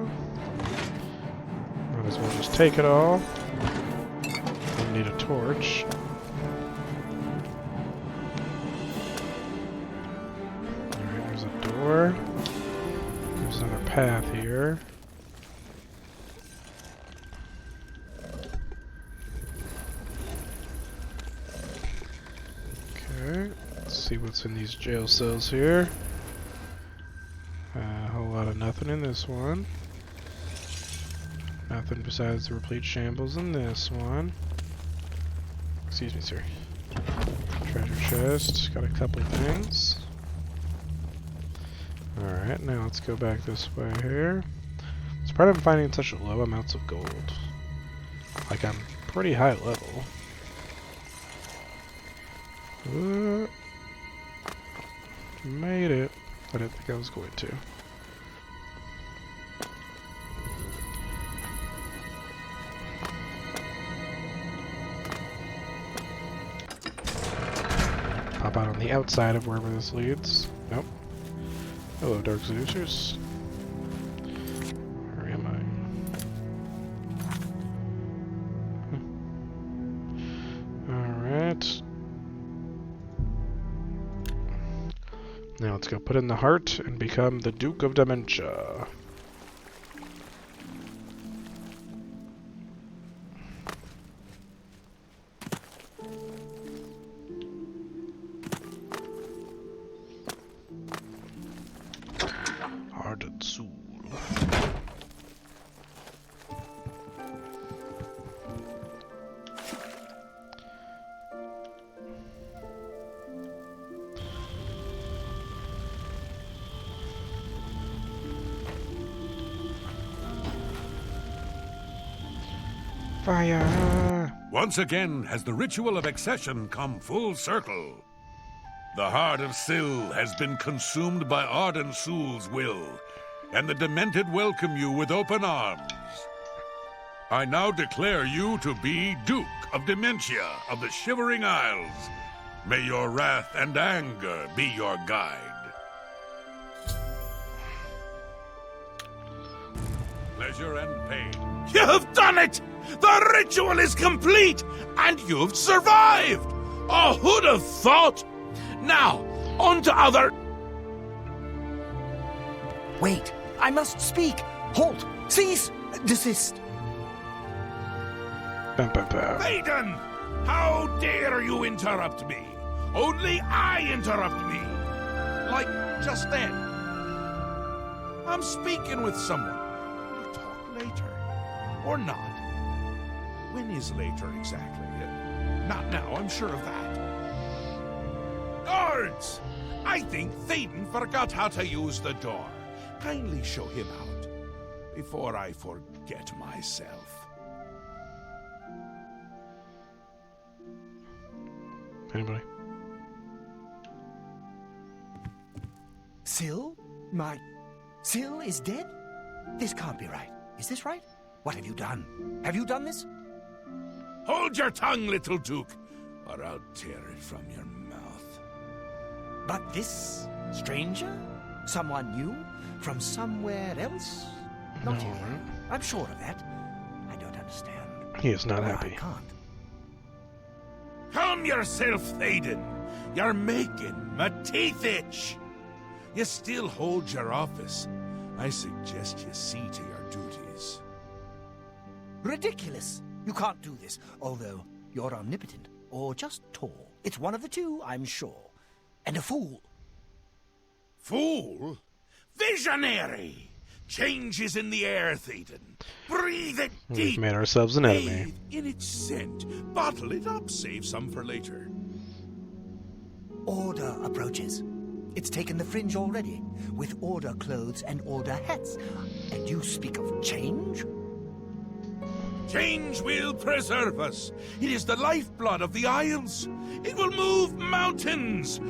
Speaker 1: Might as well just take it all. Don't need a torch. Alright, there's a door. There's another path here. Okay, let's see what's in these jail cells here. Nothing in this one. Nothing besides the replete shambles in this one. Excuse me, sir. Treasure chest. Got a couple things. Alright, now let's go back this way here. It's part of finding such low amounts of gold. Like, I'm pretty high level. Made it. I didn't think I was going to. Pop out on the outside of wherever this leads. Nope. Hello, Dark Seducers. Where am I? Alright. Now let's go put in the heart and become the Duke of Dementia. Heart and soul. Fire!
Speaker 4: Once again has the ritual of accession come full circle. The heart of Syl has been consumed by Arden Sul's will, and the Demented welcome you with open arms. I now declare you to be Duke of Dementia of the Shivering Isles. May your wrath and anger be your guide. Pleasure and pain.
Speaker 8: You've done it! The ritual is complete, and you've survived! Oh, who'd have thought? Now, on to other...
Speaker 9: Wait, I must speak. Halt! Cease! Desist!
Speaker 8: Maiden! How dare you interrupt me? Only I interrupt me! Like just then. I'm speaking with someone. We'll talk later. Or not. When is later exactly? Not now, I'm sure of that. Guards! I think Thaden forgot how to use the door. Kindly show him out before I forget myself.
Speaker 1: Anybody?
Speaker 9: Syl? Syl is dead? This can't be right. Is this right? What have you done? Have you done this?
Speaker 8: Hold your tongue, little Duke, or I'll tear it from your mouth.
Speaker 9: But this stranger? Someone new? From somewhere else? Not
Speaker 1: No,
Speaker 9: here.
Speaker 1: right?
Speaker 9: I'm sure of that. I don't understand.
Speaker 1: He is not
Speaker 9: Or
Speaker 1: happy.
Speaker 9: I can't.
Speaker 8: Calm yourself, Thaden. You're making my teeth itch. You still hold your office. I suggest you see to your duties.
Speaker 9: Ridiculous! You can't do this, although you're omnipotent, or just tall. It's one of the two, I'm sure. And a fool.
Speaker 8: Fool? Visionary! Change is in the air, Thaden. Breathe it deep.
Speaker 1: We've made ourselves an enemy.
Speaker 8: Bathe in its scent. Bottle it up. Save some for later.
Speaker 9: Order approaches. It's taken the fringe already, with order clothes and order hats. And you speak of change?
Speaker 8: Change will preserve us. It is the lifeblood of the Isles. It will move mountains.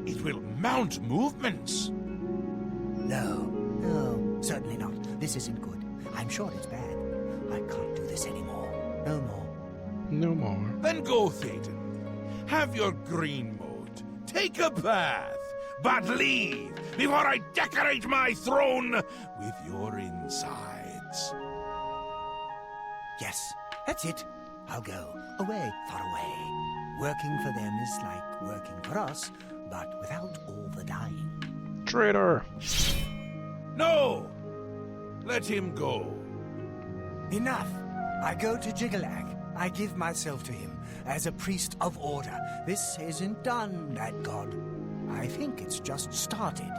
Speaker 8: It will mount movements.
Speaker 9: No, certainly not. This isn't good. I'm sure it's bad. I can't do this anymore. No more.
Speaker 1: No more.
Speaker 8: Then go, Thaden. Have your green mode. Take a bath. But leave before I decorate my throne with your insides.
Speaker 9: Yes, that's it. I'll go. Away, far away. Working for them is like working for us, but without all the dying.
Speaker 1: Traitor!
Speaker 8: No! Let him go.
Speaker 9: Enough! I go to Jiggalag. I give myself to him as a priest of order. This isn't done, that god. I think it's just started.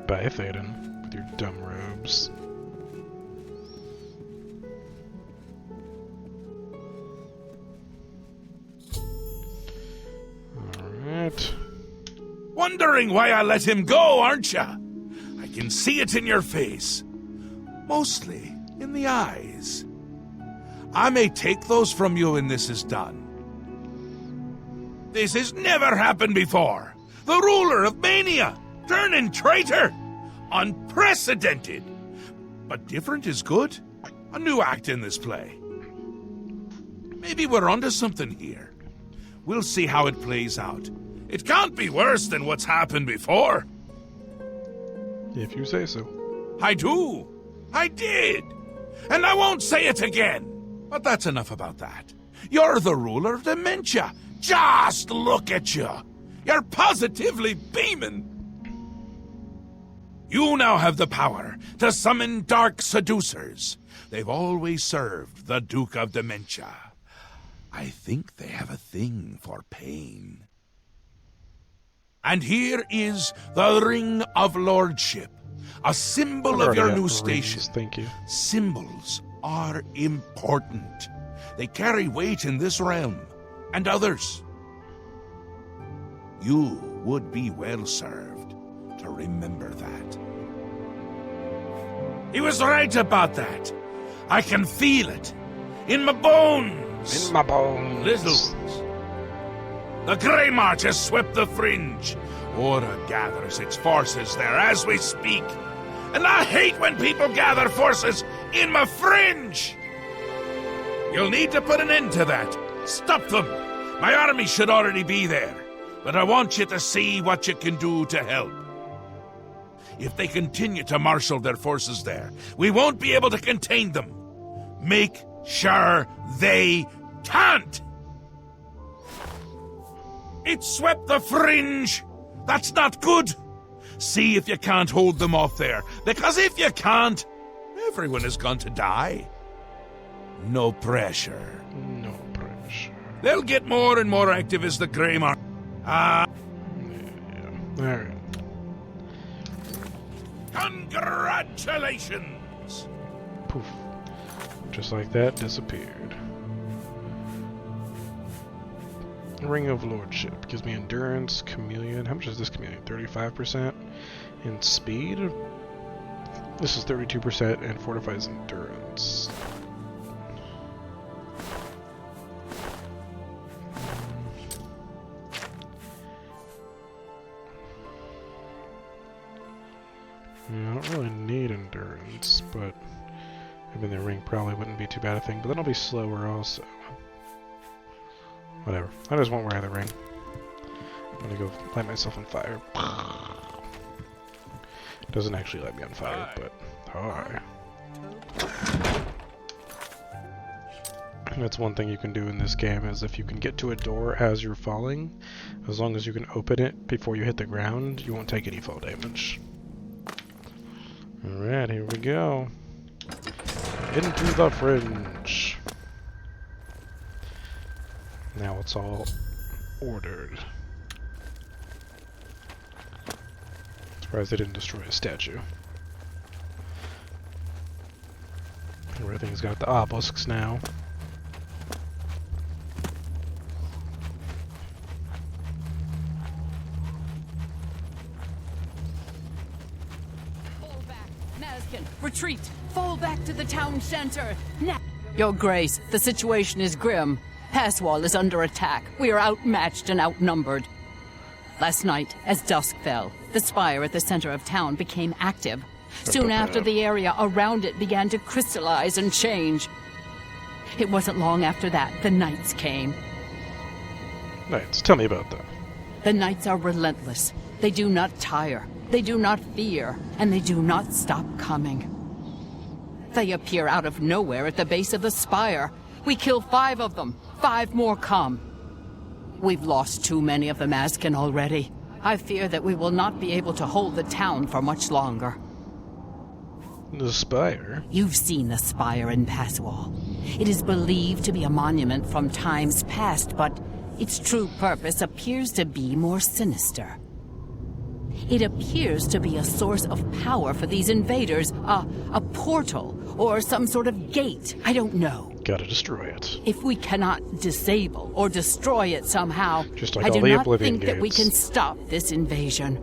Speaker 1: Goodbye, Théoden, with your dumb robes. Alright.
Speaker 8: Wondering why I let him go, aren't ya? I can see it in your face. Mostly in the eyes. I may take those from you when this is done. This has never happened before. The ruler of Mania, turning traitor. Unprecedented. But different is good. A new act in this play. Maybe we're onto something here. We'll see how it plays out. It can't be worse than what's happened before.
Speaker 1: If you say so.
Speaker 8: I do. I did. And I won't say it again. But that's enough about that. You're the ruler of dementia. Just look at you. You're positively beaming. You now have the power to summon dark seducers. They've always served the Duke of Dementia. I think they have a thing for pain. And here is the Ring of Lordship, a symbol of your new station.
Speaker 1: Thank you.
Speaker 8: Symbols are important. They carry weight in this realm, and others. You would be well served to remember that. He was right about that. I can feel it. In my bones.
Speaker 1: In my bones.
Speaker 8: Littles. The Grey March has swept the fringe. Order gathers its forces there as we speak. And I hate when people gather forces in my fringe. You'll need to put an end to that. Stop them. My army should already be there. But I want you to see what you can do to help. If they continue to marshal their forces there, we won't be able to contain them. Make sure they can't! It swept the fringe! That's not good! See if you can't hold them off there, because if you can't, everyone is going to die. No pressure.
Speaker 1: No pressure.
Speaker 8: They'll get more and more active as the Grey March.
Speaker 1: Yeah. Alright.
Speaker 8: Congratulations!
Speaker 1: Poof. Just like that, disappeared. Ring of Lordship gives me endurance, chameleon. How much is this chameleon? 35%? And speed? This is 32% and fortifies endurance. I don't really need endurance, but having the ring probably wouldn't be too bad a thing, but then I'll be slower also. Whatever. I just won't wear the ring. I'm gonna go light myself on fire. Doesn't actually light me on fire, but hi. That's one thing you can do in this game, is if you can get to a door as you're falling, as long as you can open it before you hit the ground, you won't take any fall damage. Alright, here we go. Into the fringe. Now it's all ordered. Surprised they didn't destroy a statue. Everything's got the obelisks now.
Speaker 2: Retreat! Fall back to the town center! Now! Your Grace, the situation is grim. Passwall is under attack. We are outmatched and outnumbered. Last night, as dusk fell, the spire at the center of town became active. Soon after, the area around it began to crystallize and change. It wasn't long after that the Knights came.
Speaker 1: Knights, tell me about that.
Speaker 2: The Knights are relentless. They do not tire. They do not fear. And they do not stop coming. They appear out of nowhere at the base of the spire. We kill 5 of them. 5 more come. We've lost too many of the Mazkin already. I fear that we will not be able to hold the town for much longer.
Speaker 1: The spire?
Speaker 2: You've seen the spire in Passwall. It is believed to be a monument from times past, but its true purpose appears to be more sinister. It appears to be a source of power for these invaders, a portal, or some sort of gate. I don't know.
Speaker 1: Gotta destroy it.
Speaker 2: If we cannot disable or destroy it somehow,
Speaker 1: Just like
Speaker 2: I
Speaker 1: all
Speaker 2: do
Speaker 1: the
Speaker 2: not
Speaker 1: Oblivion
Speaker 2: think that we
Speaker 1: gates.
Speaker 2: can stop this invasion.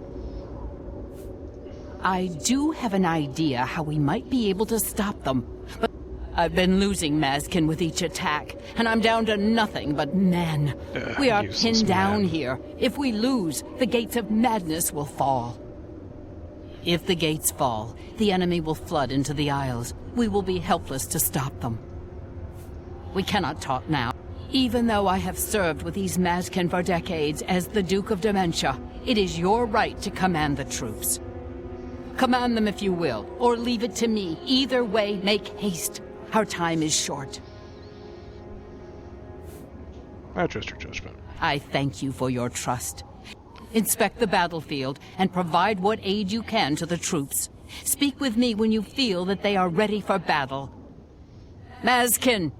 Speaker 2: I do have an idea how we might be able to stop them, but I've been losing Mazkin with each attack, and I'm down to nothing but men. We are
Speaker 1: useless
Speaker 2: pinned down
Speaker 1: men.
Speaker 2: here. If we lose, the gates of madness will fall. If the gates fall, the enemy will flood into the Isles. We will be helpless to stop them. We cannot talk now. Even though I have served with these Mazkin for decades as the Duke of Dementia, it is your right to command the troops. Command them if you will, or leave it to me. Either way, make haste. Our time is short.
Speaker 1: I trust your judgment.
Speaker 2: I thank you for your trust. Inspect the battlefield and provide what aid you can to the troops. Speak with me when you feel that they are ready for battle. Mazkin,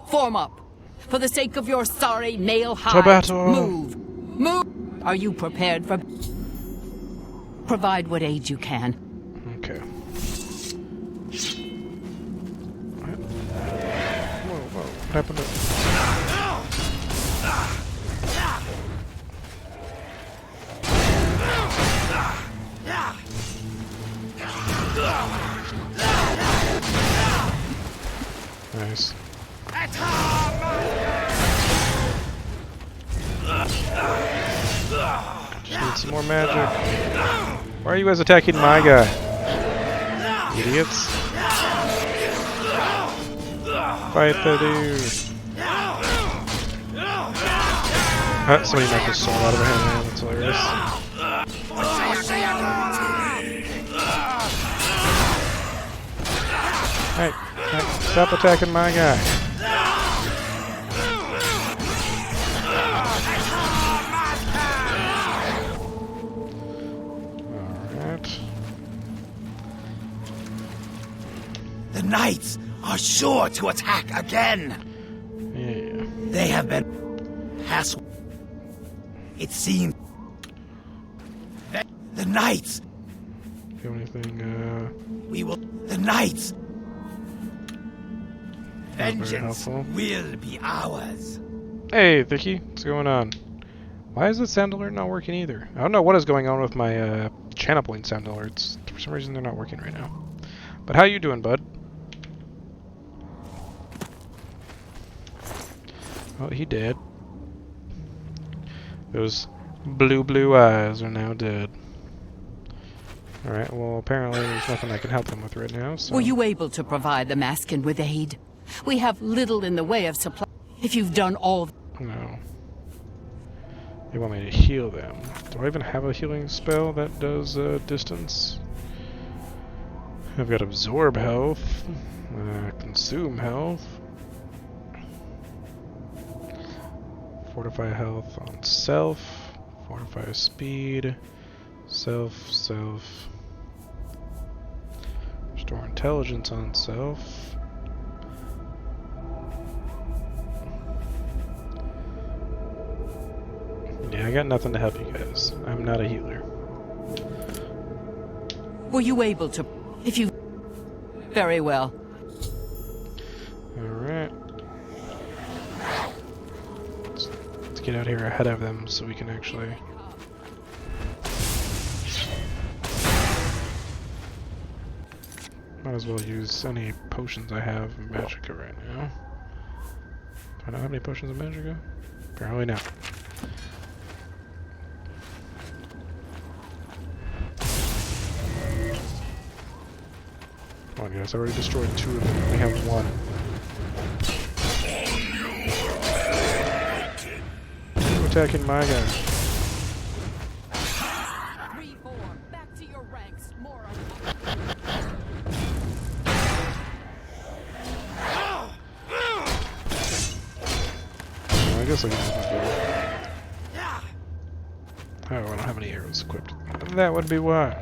Speaker 2: form up. For the sake of your sorry male hides,
Speaker 1: battle.
Speaker 2: move. Move! Are you prepared for... Provide what aid you can.
Speaker 1: Okay. Whoa, what happened to... Nice. Just need some more magic. Why are you guys attacking my guy? Idiots. Fight the dude. Somebody knocked his sword out of her hand, man. That's hilarious. Hey, stop attacking my guy. Alright.
Speaker 9: The knights are sure to attack again.
Speaker 1: Yeah.
Speaker 9: They have been hassle. It seems that the knights.
Speaker 1: Do anything,
Speaker 9: We will. The knights.
Speaker 1: very
Speaker 9: Vengeance
Speaker 1: helpful.
Speaker 9: will be ours.
Speaker 1: Hey, Vicky, what's going on? Why is the sound alert not working either? I don't know what is going on with my channel point sound alerts. For some reason, they're not working right now. But how you doing, bud? Oh, he dead. Those blue eyes are now dead. Alright, well, apparently there's nothing I can help him with right now, so...
Speaker 2: Were you able to provide the Maskin with aid? We have little in the way of supply. If you've done all...
Speaker 1: No. They want me to heal them. Do I even have a healing spell that does distance? I've got absorb health, consume health, fortify health on self, fortify speed, self, restore intelligence on self. Yeah, I got nothing to help you guys. I'm not a healer.
Speaker 2: Were you able to... If you... Very well.
Speaker 1: Alright. Let's get out here ahead of them so we can actually... Might as well use any potions I have in Magicka right now. Do I not have any potions in Magicka? Apparently not. Come on guys, I already destroyed 2 of them. We have 1. You're attacking my guy.
Speaker 2: Reform. Back to your ranks. More
Speaker 1: Well, I guess I can use my bow. Oh, I don't have any arrows equipped. That would be why.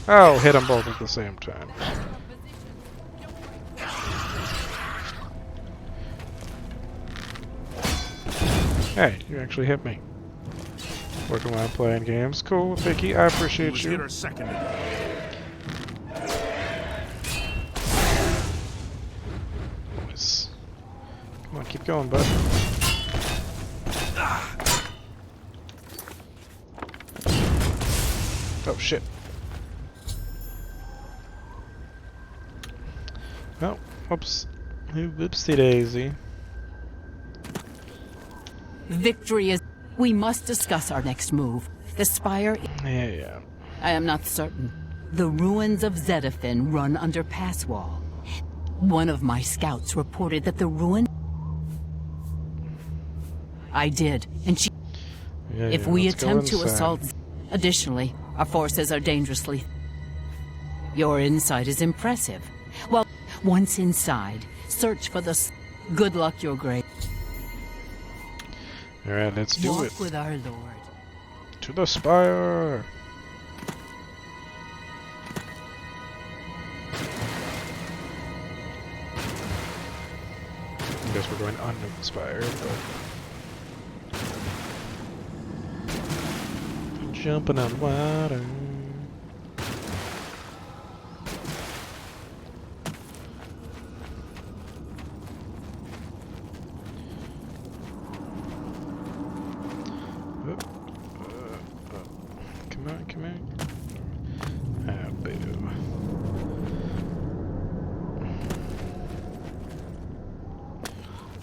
Speaker 1: I'll hit them both at the same time. Hey, you actually hit me. Working while I'm playing games. Cool, Vicky, I appreciate you.
Speaker 4: Hit her second ago.
Speaker 1: Boys. Come on, keep going, bud. Oh, shit. Oh, oops. Whoopsie daisy.
Speaker 2: Victory is... We must discuss our next move. The spire...
Speaker 1: Yeah.
Speaker 2: I am not certain. The ruins of Zedafin run under pass wall. One of my scouts reported that the ruin... I did, and she... If we attempt to assault... Additionally, our forces are dangerously... Your insight is impressive. Well, once inside, search for the... Good luck, your great...
Speaker 1: Alright, let's do
Speaker 2: Walk
Speaker 1: it.
Speaker 2: with our lord.
Speaker 1: To the spire! I guess we're going under the spire, but... Jumping on water. Come on. Ah, boo.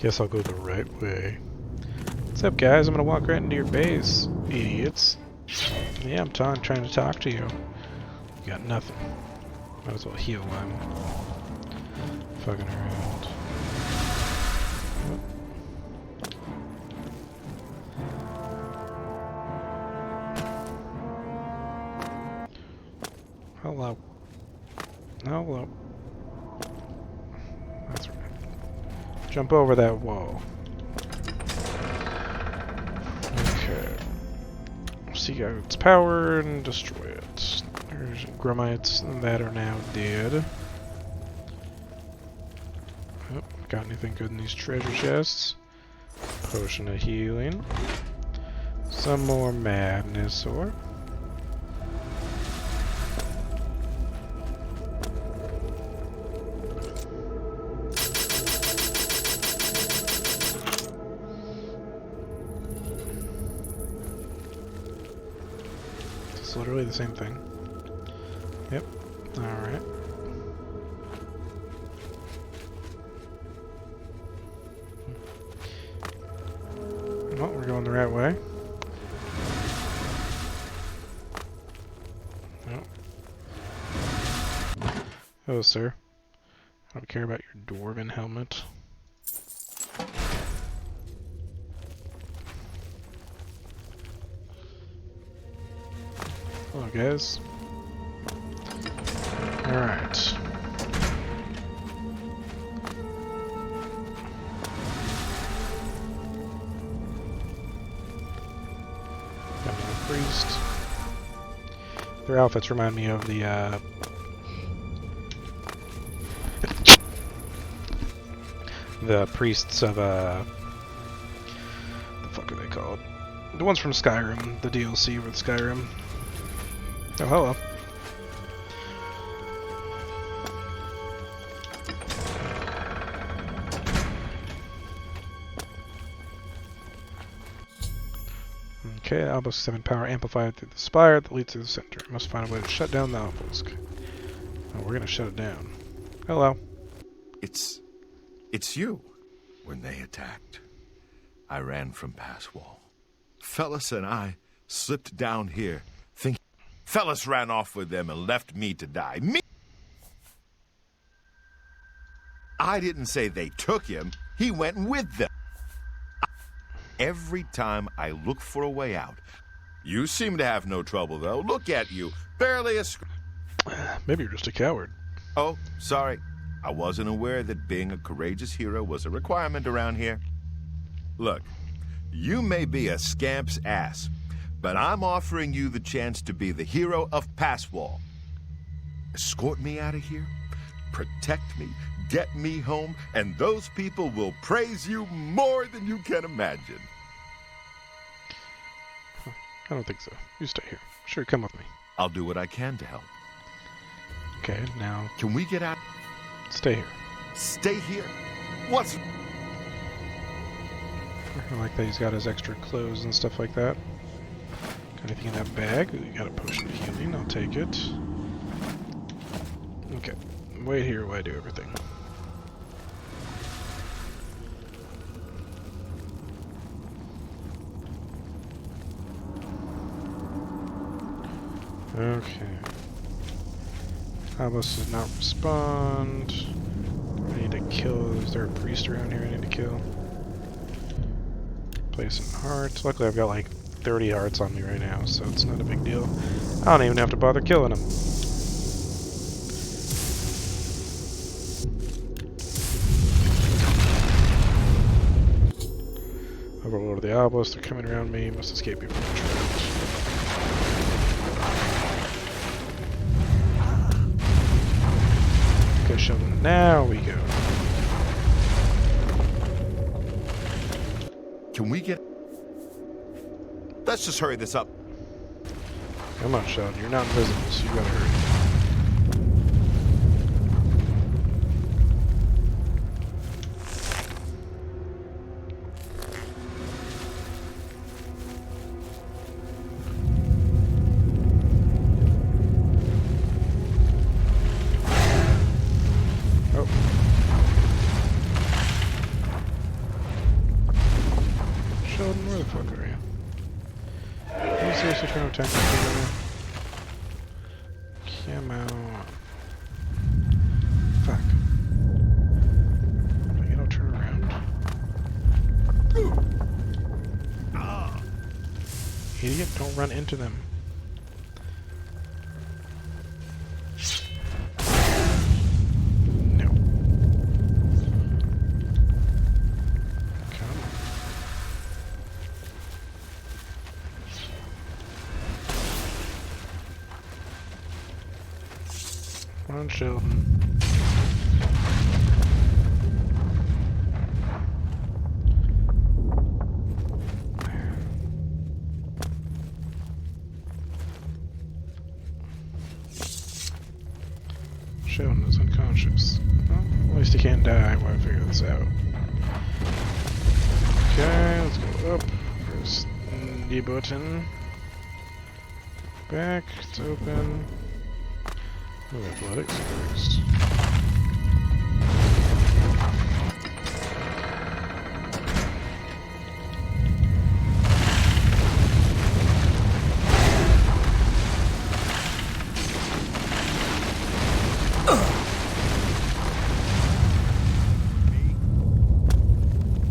Speaker 1: Guess I'll go the right way. What's up, guys? I'm gonna walk right into your base, idiots. Yeah, I'm trying to talk to you. You got nothing. Might as well heal while I'm fucking around. Hello. Hello. That's right. Jump over that wall. Okay. See out its power and destroy it. There's Grummites that are now dead. Oh, got anything good in these treasure chests? Potion of healing. Some more madness ore. It's literally the same thing. Yep. Alright. Well, we're going the right way. No. Oh, sir. I don't care about your dwarven helmet. Hello, guys. Alright. Got another priest. Their outfits remind me of the priests of the fuck are they called? The ones from Skyrim, the DLC with Skyrim. Oh, hello. Okay, obelisk 7 power amplified through the spire that leads to the center. Must find a way to shut down the obelisk. Oh, we're gonna shut it down. Hello.
Speaker 10: It's you. When they attacked, I ran from Passwall. Fellas and I slipped down here, thinking Fellas ran off with them and left me to die. Me? I didn't say they took him. He went with them. Every time I look for a way out, you seem to have no trouble, though. Look at you. Barely a scratch.
Speaker 1: Maybe you're just a coward.
Speaker 10: Oh, sorry. I wasn't aware that being a courageous hero was a requirement around here. Look, you may be a scamp's ass, but I'm offering you the chance to be the hero of Passwall. Escort me out of here, protect me, get me home, and those people will praise you more than you can imagine.
Speaker 1: I don't think so. You stay here. Sure, come with me.
Speaker 10: I'll do what I can to help.
Speaker 1: Okay, now
Speaker 10: Can we get out?
Speaker 1: stay here.
Speaker 10: Stay here? What's...
Speaker 1: I like that he's got his extra clothes and stuff like that. Got anything in that bag? Ooh, you got a potion of healing. I'll take it. Okay. Wait here while I do everything. Okay. Obelisk does not respond. I need to kill. Is there a priest around here I need to kill? Place some hearts. Luckily I've got like 30 hearts on me right now, so it's not a big deal. I don't even have to bother killing him. Overlord of the Obelisk, they're coming around me. Must escape before I'm trapped. Okay, Sheldon, now we go.
Speaker 10: Can we get... Let's just hurry this up.
Speaker 1: Come on, Sheldon, you're not invisible, so you gotta hurry. Oh. Sheldon, where the fuck are you? Can you seriously try to attack me? Come on. Fuck. Do I get to turn around? Idiot, don't run into them. No. Come on. Come on, Sheldon. Sheldon is unconscious. Well, at least he can't die while I figure this out. Okay, let's go up. Press the button. Back, it's open. Oh, athletics first.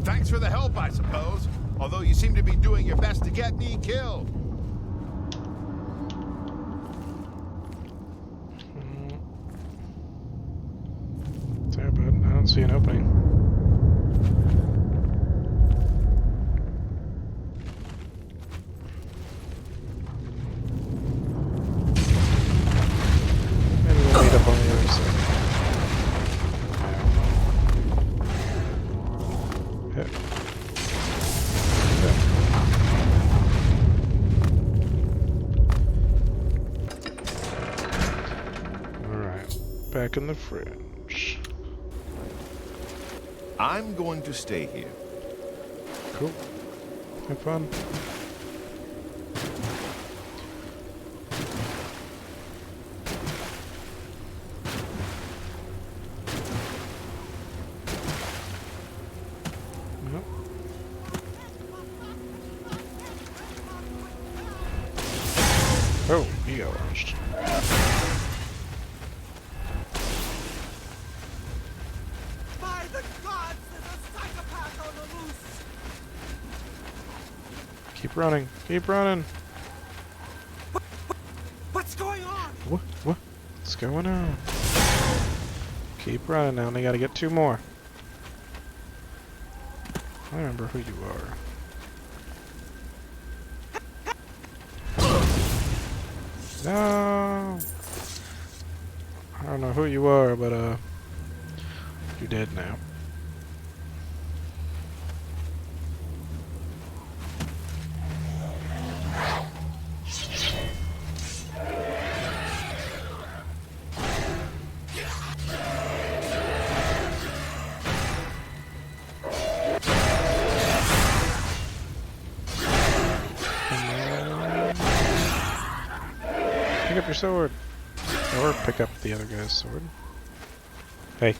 Speaker 10: Thanks for the help, I suppose. Although you seem to be doing your best to get me killed.
Speaker 1: Sorry, bud. I don't see an opening. Maybe we'll meet up on the other side. Hit. Hit. Alright. Back in the fridge.
Speaker 10: I'm going to stay here.
Speaker 1: Cool. Have fun. Nope. Oh, he got launched.
Speaker 3: By the gods, there's a psychopath on the loose!
Speaker 1: Keep running. Keep running.
Speaker 3: What's going on?
Speaker 1: What? What's going on? Keep running now. They gotta get 2 more. I remember who you are. No! don't know who you are, but you're dead now. Pick up your sword. Or pick up the other guy's sword. Hey.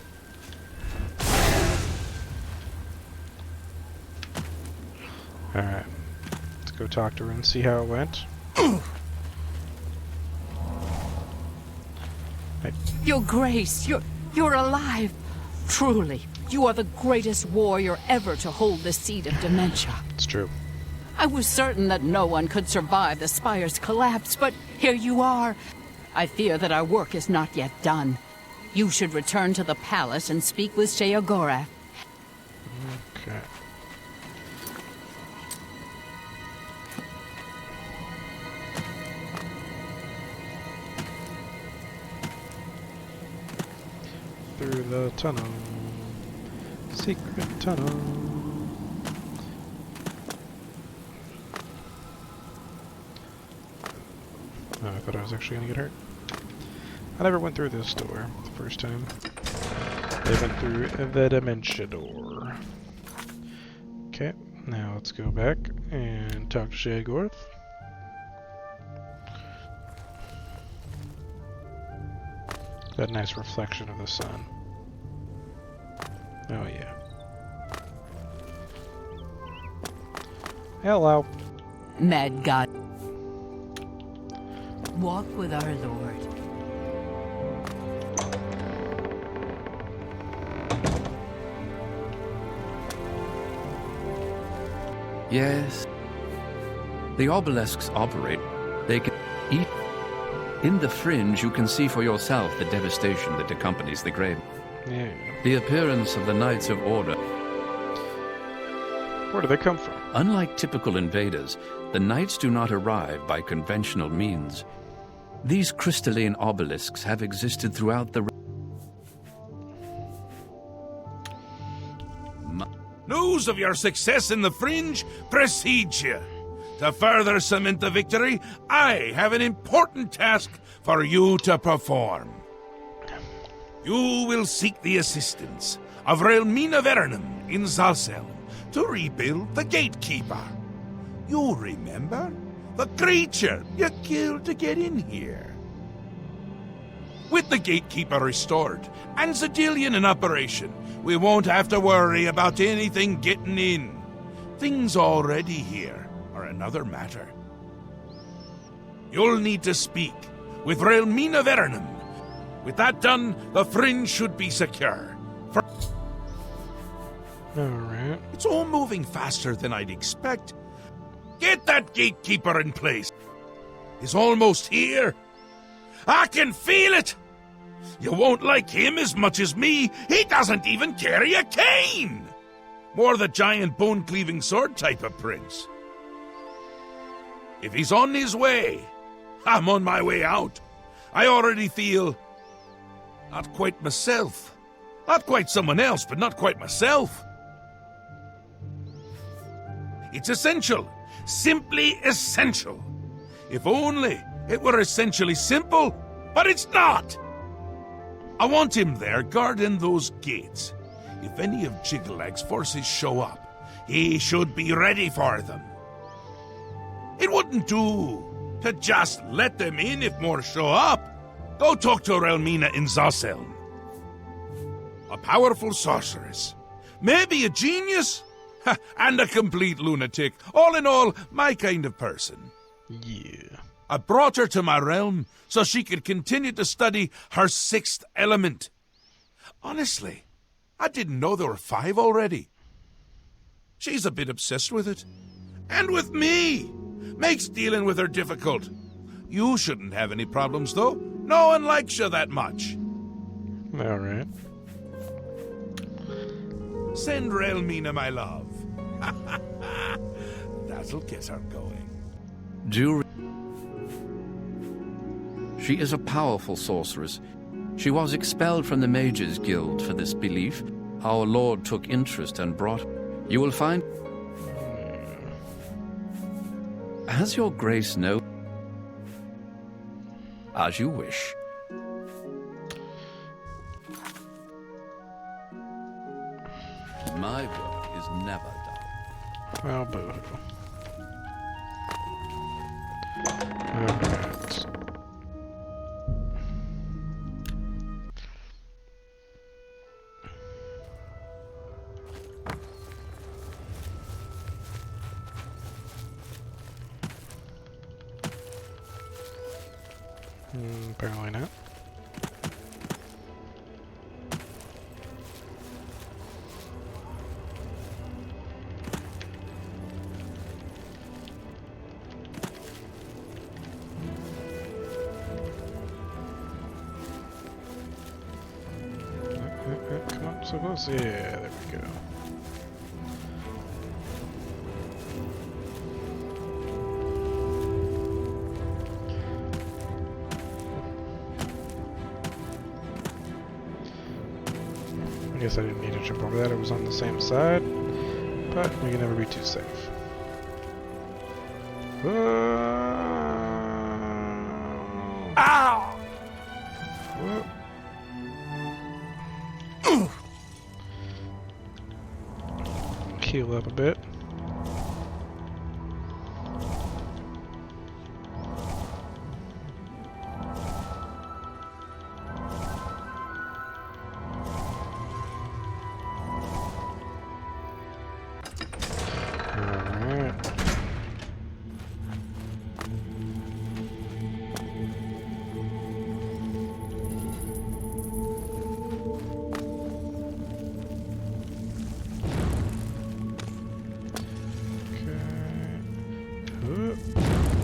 Speaker 1: Alright. Let's go talk to her and see how it went. Hey.
Speaker 2: Your Grace, you're alive. Truly, you are the greatest warrior ever to hold the seat of dementia.
Speaker 1: It's true.
Speaker 2: I was certain that no one could survive the Spire's collapse, but here you are. I fear that our work is not yet done. You should return to the palace and speak with Sheogorath.
Speaker 1: Okay. Through the tunnel. Secret tunnel. Oh, I thought I was actually gonna get hurt. I never went through this door the first time. They went through the dementia door. Okay, now let's go back and talk to Sheogorath. That nice reflection of the sun. Oh yeah. Hello.
Speaker 2: Mad God. Walk with our Lord.
Speaker 11: Yes. The obelisks operate. They can eat. In the fringe, you can see for yourself the devastation that accompanies the grave.
Speaker 1: Yeah.
Speaker 11: The appearance of the Knights of Order.
Speaker 1: Where do they come from?
Speaker 11: Unlike typical invaders, the Knights do not arrive by conventional means. These crystalline obelisks have existed throughout the...
Speaker 8: News of your success in the fringe precedes you. To further cement the victory, I have an important task for you to perform. You will seek the assistance of Relmina Vernum in Zalselm to rebuild the Gatekeeper. You remember? The creature you killed to get in here. With the Gatekeeper restored and Zadillion in operation, we won't have to worry about anything getting in. Things already here are another matter. You'll need to speak with Relmina Vernum. With that done, the fringe should be secure.
Speaker 1: Alright.
Speaker 8: It's all moving faster than I'd expect. Get that Gatekeeper in place. He's almost here. I can feel it. You won't like him as much as me. He doesn't even carry a cane. More the giant bone-cleaving sword type of prince. If he's on his way, I'm on my way out. I already feel... not quite myself. Not quite someone else, but not quite myself. It's essential. Simply essential. If only it were essentially simple, but it's not. I want him there guarding those gates. If any of Jigglag's forces show up, he should be ready for them. It wouldn't do to just let them in if more show up. Go talk to Relmina in Zalselm. A powerful sorceress. Maybe a genius? And a complete lunatic. All in all, my kind of person.
Speaker 1: Yeah.
Speaker 8: I brought her to my realm so she could continue to study her sixth element. Honestly, I didn't know there were 5 already. She's a bit obsessed with it. And with me. Makes dealing with her difficult. You shouldn't have any problems, though. No one likes you that much.
Speaker 1: Alright.
Speaker 8: Send Relmina my love. That'll get her going.
Speaker 11: She is a powerful sorceress. She was expelled from the Mages Guild for this belief. Our Lord took interest and brought... You will find... Has your grace no... As you wish. My work is never done.
Speaker 1: Well, boo. Alright. Apparently not. Come on, so close. Yeah, there we go. I guess I didn't need to jump over that, it was on the same side, but we can never be too safe. Ow! Heal up a bit.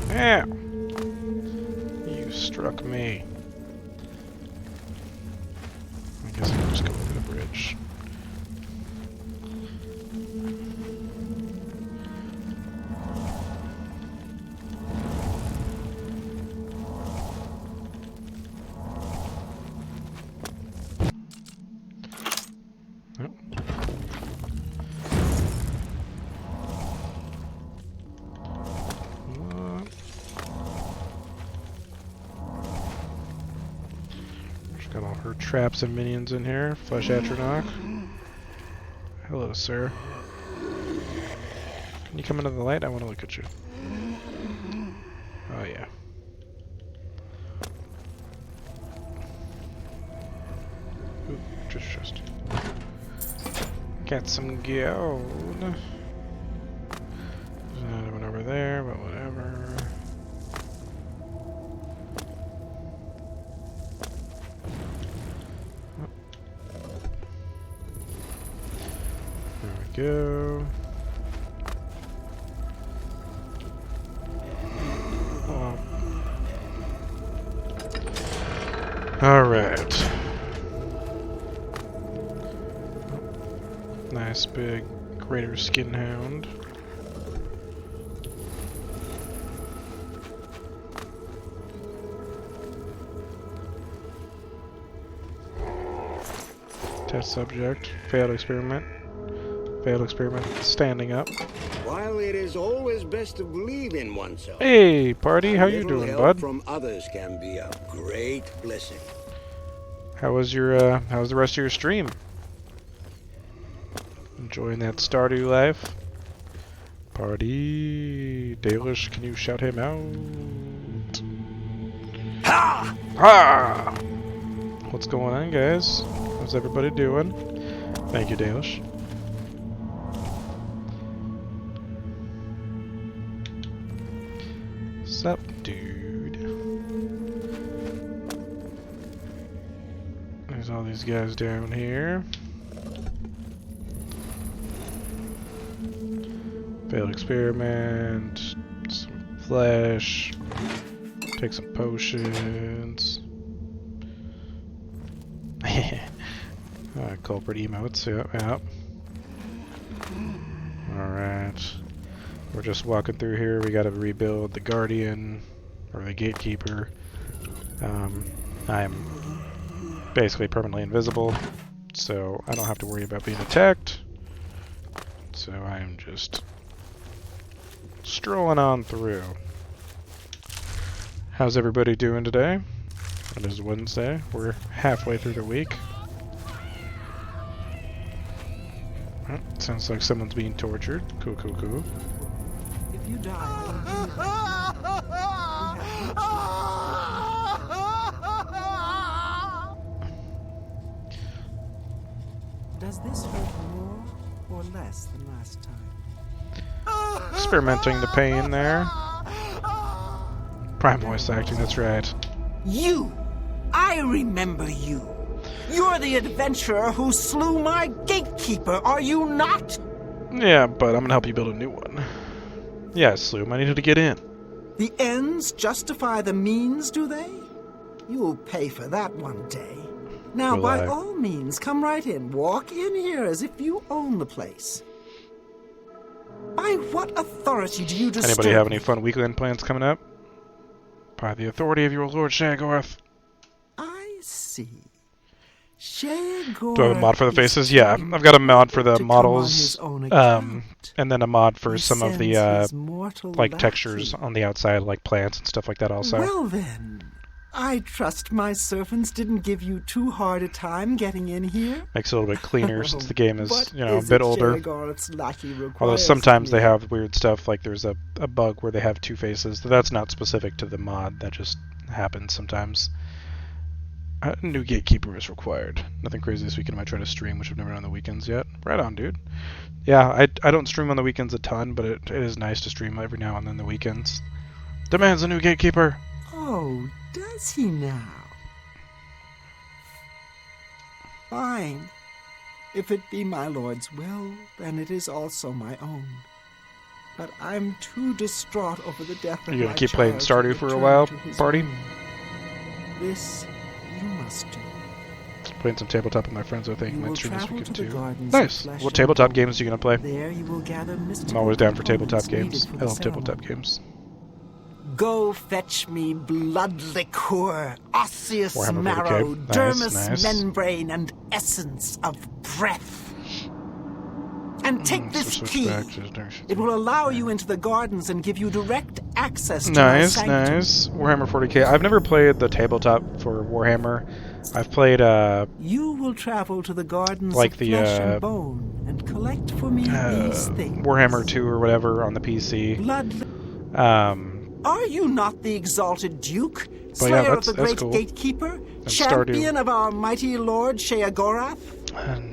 Speaker 1: Ow! You struck me. I guess I can just go over the bridge. Nope. Got all her traps and minions in here. Flesh Atronach. Hello, sir. Can you come into the light? I want to look at you. Oh, yeah. Ooh, just. Got some gold. There's another one over there, but whatever. Go. Oh. All right. Nice big greater skin hound. Test subject. Failed experiment. Failed experiment. Standing up.
Speaker 12: While it is always best to believe in oneself.
Speaker 1: Hey, party. How you doing,
Speaker 12: help
Speaker 1: bud?
Speaker 12: From others can be a great blessing.
Speaker 1: How was your how was the rest of your stream? Enjoying that Stardew life? Party. Dalish, can you shout him out? Ha! Ha! What's going on, guys? How's everybody doing? Thank you, Dalish. Sup, dude? There's all these guys down here. Failed experiment. Some flesh. Take some potions. Culprit emotes, yep. Alright. We're just walking through here. We gotta rebuild the Guardian, or the Gatekeeper. I'm basically permanently invisible, so I don't have to worry about being attacked. So I'm just strolling on through. How's everybody doing today? It is Wednesday. We're halfway through the week. Oh, sounds like someone's being tortured. Cool, cool, cool.
Speaker 3: If you die, does this hurt more or less than last time?
Speaker 1: Experimenting the pain there. Prime voice acting, that's right.
Speaker 3: You! I remember you! You're the adventurer who slew my gatekeeper, are you not?
Speaker 1: Yeah, but I'm gonna help you build a new one. Yeah, Sloom, I needed to get in.
Speaker 3: The ends justify the means, do they? You'll pay for that one day. Now,
Speaker 1: Will
Speaker 3: by
Speaker 1: I?
Speaker 3: all means, come right in. Walk in here as if you own the place. By what authority do you disturb
Speaker 1: Anybody have any
Speaker 3: me?
Speaker 1: fun weekend plans coming up? By the authority of your Lord Shagorth.
Speaker 3: I see. Shagorth
Speaker 1: Do I have a mod for the
Speaker 3: is
Speaker 1: faces? Yeah, I've got a mod for the
Speaker 3: to come on
Speaker 1: models,
Speaker 3: his own account.
Speaker 1: and then a mod for
Speaker 3: He
Speaker 1: some of the
Speaker 3: sends his mortal
Speaker 1: like textures
Speaker 3: lackey.
Speaker 1: on the outside, like plants and stuff like that. Also,
Speaker 3: Well then, I trust my servants didn't give you too hard a time getting in here.
Speaker 1: makes it a little bit cleaner since the game is,
Speaker 3: What
Speaker 1: you know, a
Speaker 3: is
Speaker 1: bit
Speaker 3: it
Speaker 1: older.
Speaker 3: Shagorth's lackey
Speaker 1: Although
Speaker 3: requires
Speaker 1: sometimes
Speaker 3: of
Speaker 1: they
Speaker 3: me?
Speaker 1: have weird stuff, like there's a bug where they have two faces. That's not specific to the mod. That just happens sometimes. A new gatekeeper is required. Nothing crazy this weekend. I might try to stream, which I've never done on the weekends yet. Right on, dude. Yeah, I don't stream on the weekends a ton, but it is nice to stream every now and then the weekends. Demands a new gatekeeper.
Speaker 3: Oh, does he now? Fine. If it be my lord's will, then it is also my own. But I'm too distraught over the death of
Speaker 1: You gonna
Speaker 3: my
Speaker 1: keep playing
Speaker 3: child to
Speaker 1: Stardew for a
Speaker 3: return
Speaker 1: while,
Speaker 3: to his
Speaker 1: party?
Speaker 3: room. This you must do.
Speaker 1: Playing some tabletop with my friends, I think.
Speaker 3: You
Speaker 1: Might
Speaker 3: will
Speaker 1: stream this
Speaker 3: travel
Speaker 1: weekend
Speaker 3: to the
Speaker 1: too.
Speaker 3: gardens of
Speaker 1: Nice.
Speaker 3: flesh
Speaker 1: What
Speaker 3: and
Speaker 1: tabletop
Speaker 3: bone.
Speaker 1: games are you gonna play?
Speaker 3: There you will gather
Speaker 1: I'm
Speaker 3: mystical
Speaker 1: always down for tabletop
Speaker 3: components
Speaker 1: games.
Speaker 3: needed for
Speaker 1: I
Speaker 3: the
Speaker 1: love tabletop
Speaker 3: ceremony.
Speaker 1: games.
Speaker 3: Go fetch me blood liqueur, osseous
Speaker 1: Warhammer 40K.
Speaker 3: marrow,
Speaker 1: Nice,
Speaker 3: dermis
Speaker 1: nice.
Speaker 3: membrane, and essence of breath. And take this
Speaker 1: Switch
Speaker 3: key.
Speaker 1: back to the-
Speaker 3: It will allow you into the gardens and give you direct access to my
Speaker 1: Nice,
Speaker 3: sanctum.
Speaker 1: nice. Warhammer 40K. I've never played the tabletop for Warhammer. I've played
Speaker 3: You will travel to the gardens
Speaker 1: like
Speaker 3: of
Speaker 1: the
Speaker 3: flesh and bone and collect for me these things.
Speaker 1: Warhammer 2 or whatever on the PC.
Speaker 3: Blood.
Speaker 1: Um,
Speaker 3: Are you not the exalted Duke,
Speaker 1: yeah,
Speaker 3: slayer of the
Speaker 1: that's
Speaker 3: great
Speaker 1: cool.
Speaker 3: gatekeeper,
Speaker 1: Stardew.
Speaker 3: champion of our mighty lord Sheogorath?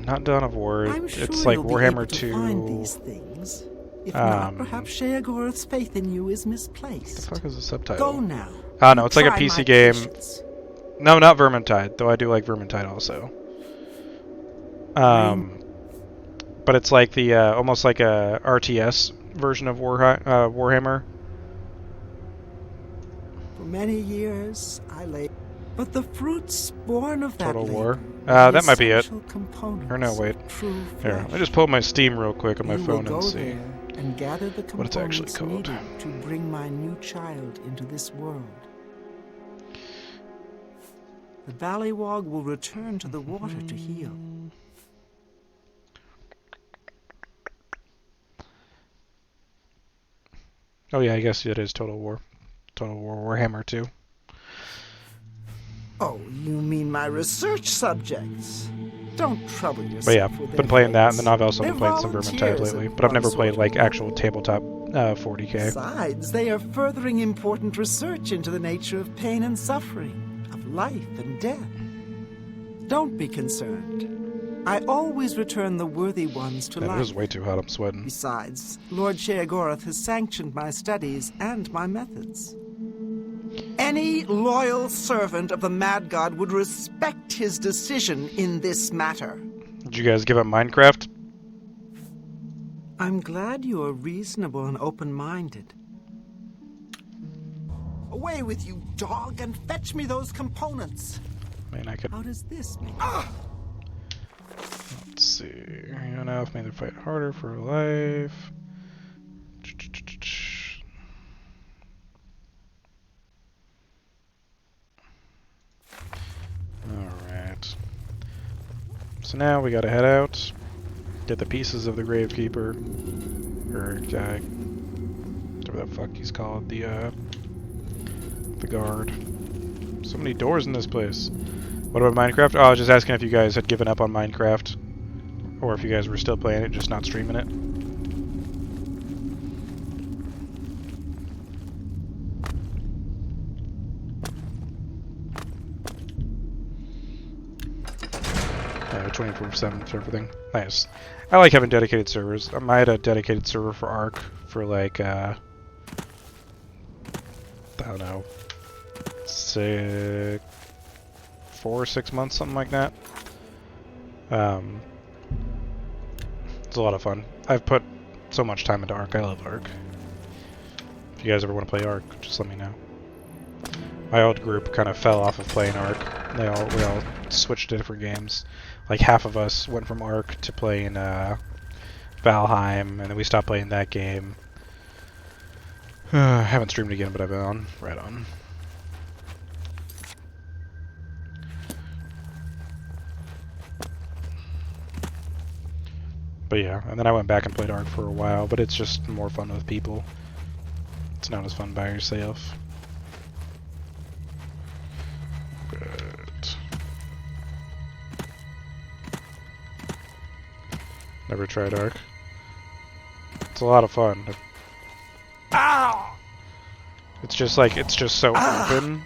Speaker 1: Not Dawn of War.
Speaker 3: I'm sure
Speaker 1: It's like
Speaker 3: you'll be
Speaker 1: Warhammer
Speaker 3: able to find
Speaker 1: 2.
Speaker 3: these things. If not,
Speaker 1: Um,
Speaker 3: perhaps Sheogorath's faith in you is
Speaker 1: the
Speaker 3: misplaced.
Speaker 1: fuck is the subtitle?
Speaker 3: Go now.
Speaker 1: Oh no, it's like a
Speaker 3: Try
Speaker 1: PC
Speaker 3: my
Speaker 1: game.
Speaker 3: patience.
Speaker 1: No, not Vermintide, though I do like Vermintide also. But it's like the almost like a RTS version of Warhammer.
Speaker 3: For many years I lay, but the fruits born of that
Speaker 1: Total
Speaker 3: labor
Speaker 1: War.
Speaker 3: are the
Speaker 1: That might be it.
Speaker 3: essential components
Speaker 1: Or no, wait.
Speaker 3: of true
Speaker 1: Here,
Speaker 3: flesh.
Speaker 1: I just pulled my Steam real quick on my
Speaker 3: You
Speaker 1: phone
Speaker 3: will
Speaker 1: and
Speaker 3: go
Speaker 1: see.
Speaker 3: there and gather the
Speaker 1: what it's actually
Speaker 3: components
Speaker 1: called.
Speaker 3: needed to bring my new child into this world. The Ballywog will return to the water to heal.
Speaker 1: Oh yeah, I guess it is Total War. Total War Warhammer 2.
Speaker 3: Oh, you mean my research subjects? Don't trouble yourself
Speaker 1: But yeah,
Speaker 3: with
Speaker 1: been
Speaker 3: their
Speaker 1: playing that, and
Speaker 3: fates.
Speaker 1: then I've also been
Speaker 3: They're
Speaker 1: playing some Vermintide
Speaker 3: volunteers
Speaker 1: lately.
Speaker 3: of
Speaker 1: But I've
Speaker 3: one
Speaker 1: never
Speaker 3: sort
Speaker 1: played
Speaker 3: or
Speaker 1: like
Speaker 3: another.
Speaker 1: actual tabletop 40k.
Speaker 3: Besides, they are furthering important research into the nature of pain and suffering, of life and death. Don't be concerned. I always return the worthy ones to
Speaker 1: Man,
Speaker 3: life.
Speaker 1: it is way too hot. I'm sweating.
Speaker 3: Besides, Lord Sheogorath has sanctioned my studies and my methods. Any loyal servant of the Mad God would respect his decision in this matter.
Speaker 1: Did you guys give up Minecraft?
Speaker 3: I'm glad you are reasonable and open-minded. Away with you, dog, and fetch me those components.
Speaker 1: Man, I could.
Speaker 3: How does this make
Speaker 1: Let's see. You know, if made the fight harder for life. Alright. So now we gotta head out, get the pieces of the Gravekeeper, or whatever the fuck he's called, the guard. So many doors in this place. What about Minecraft? Oh, I was just asking if you guys had given up on Minecraft, or if you guys were still playing it, just not streaming it. Yeah, 24/7 for everything. Nice. I like having dedicated servers. I had a dedicated server for Ark for like, I don't know, 4 or 6 months, something like that. It's a lot of fun. I've put so much time into Ark. I love Ark. If you guys ever want to play Ark, just let me know. My old group kind of fell off of playing Ark. We all switched to different games. Like half of us went from Ark to playing Valheim, and then we stopped playing that game. I haven't streamed again, but I've been on. Right on. But yeah, and then I went back and played Ark for a while, but it's just more fun with people. It's not as fun by yourself. But never tried Ark. It's a lot of fun. It's just so open.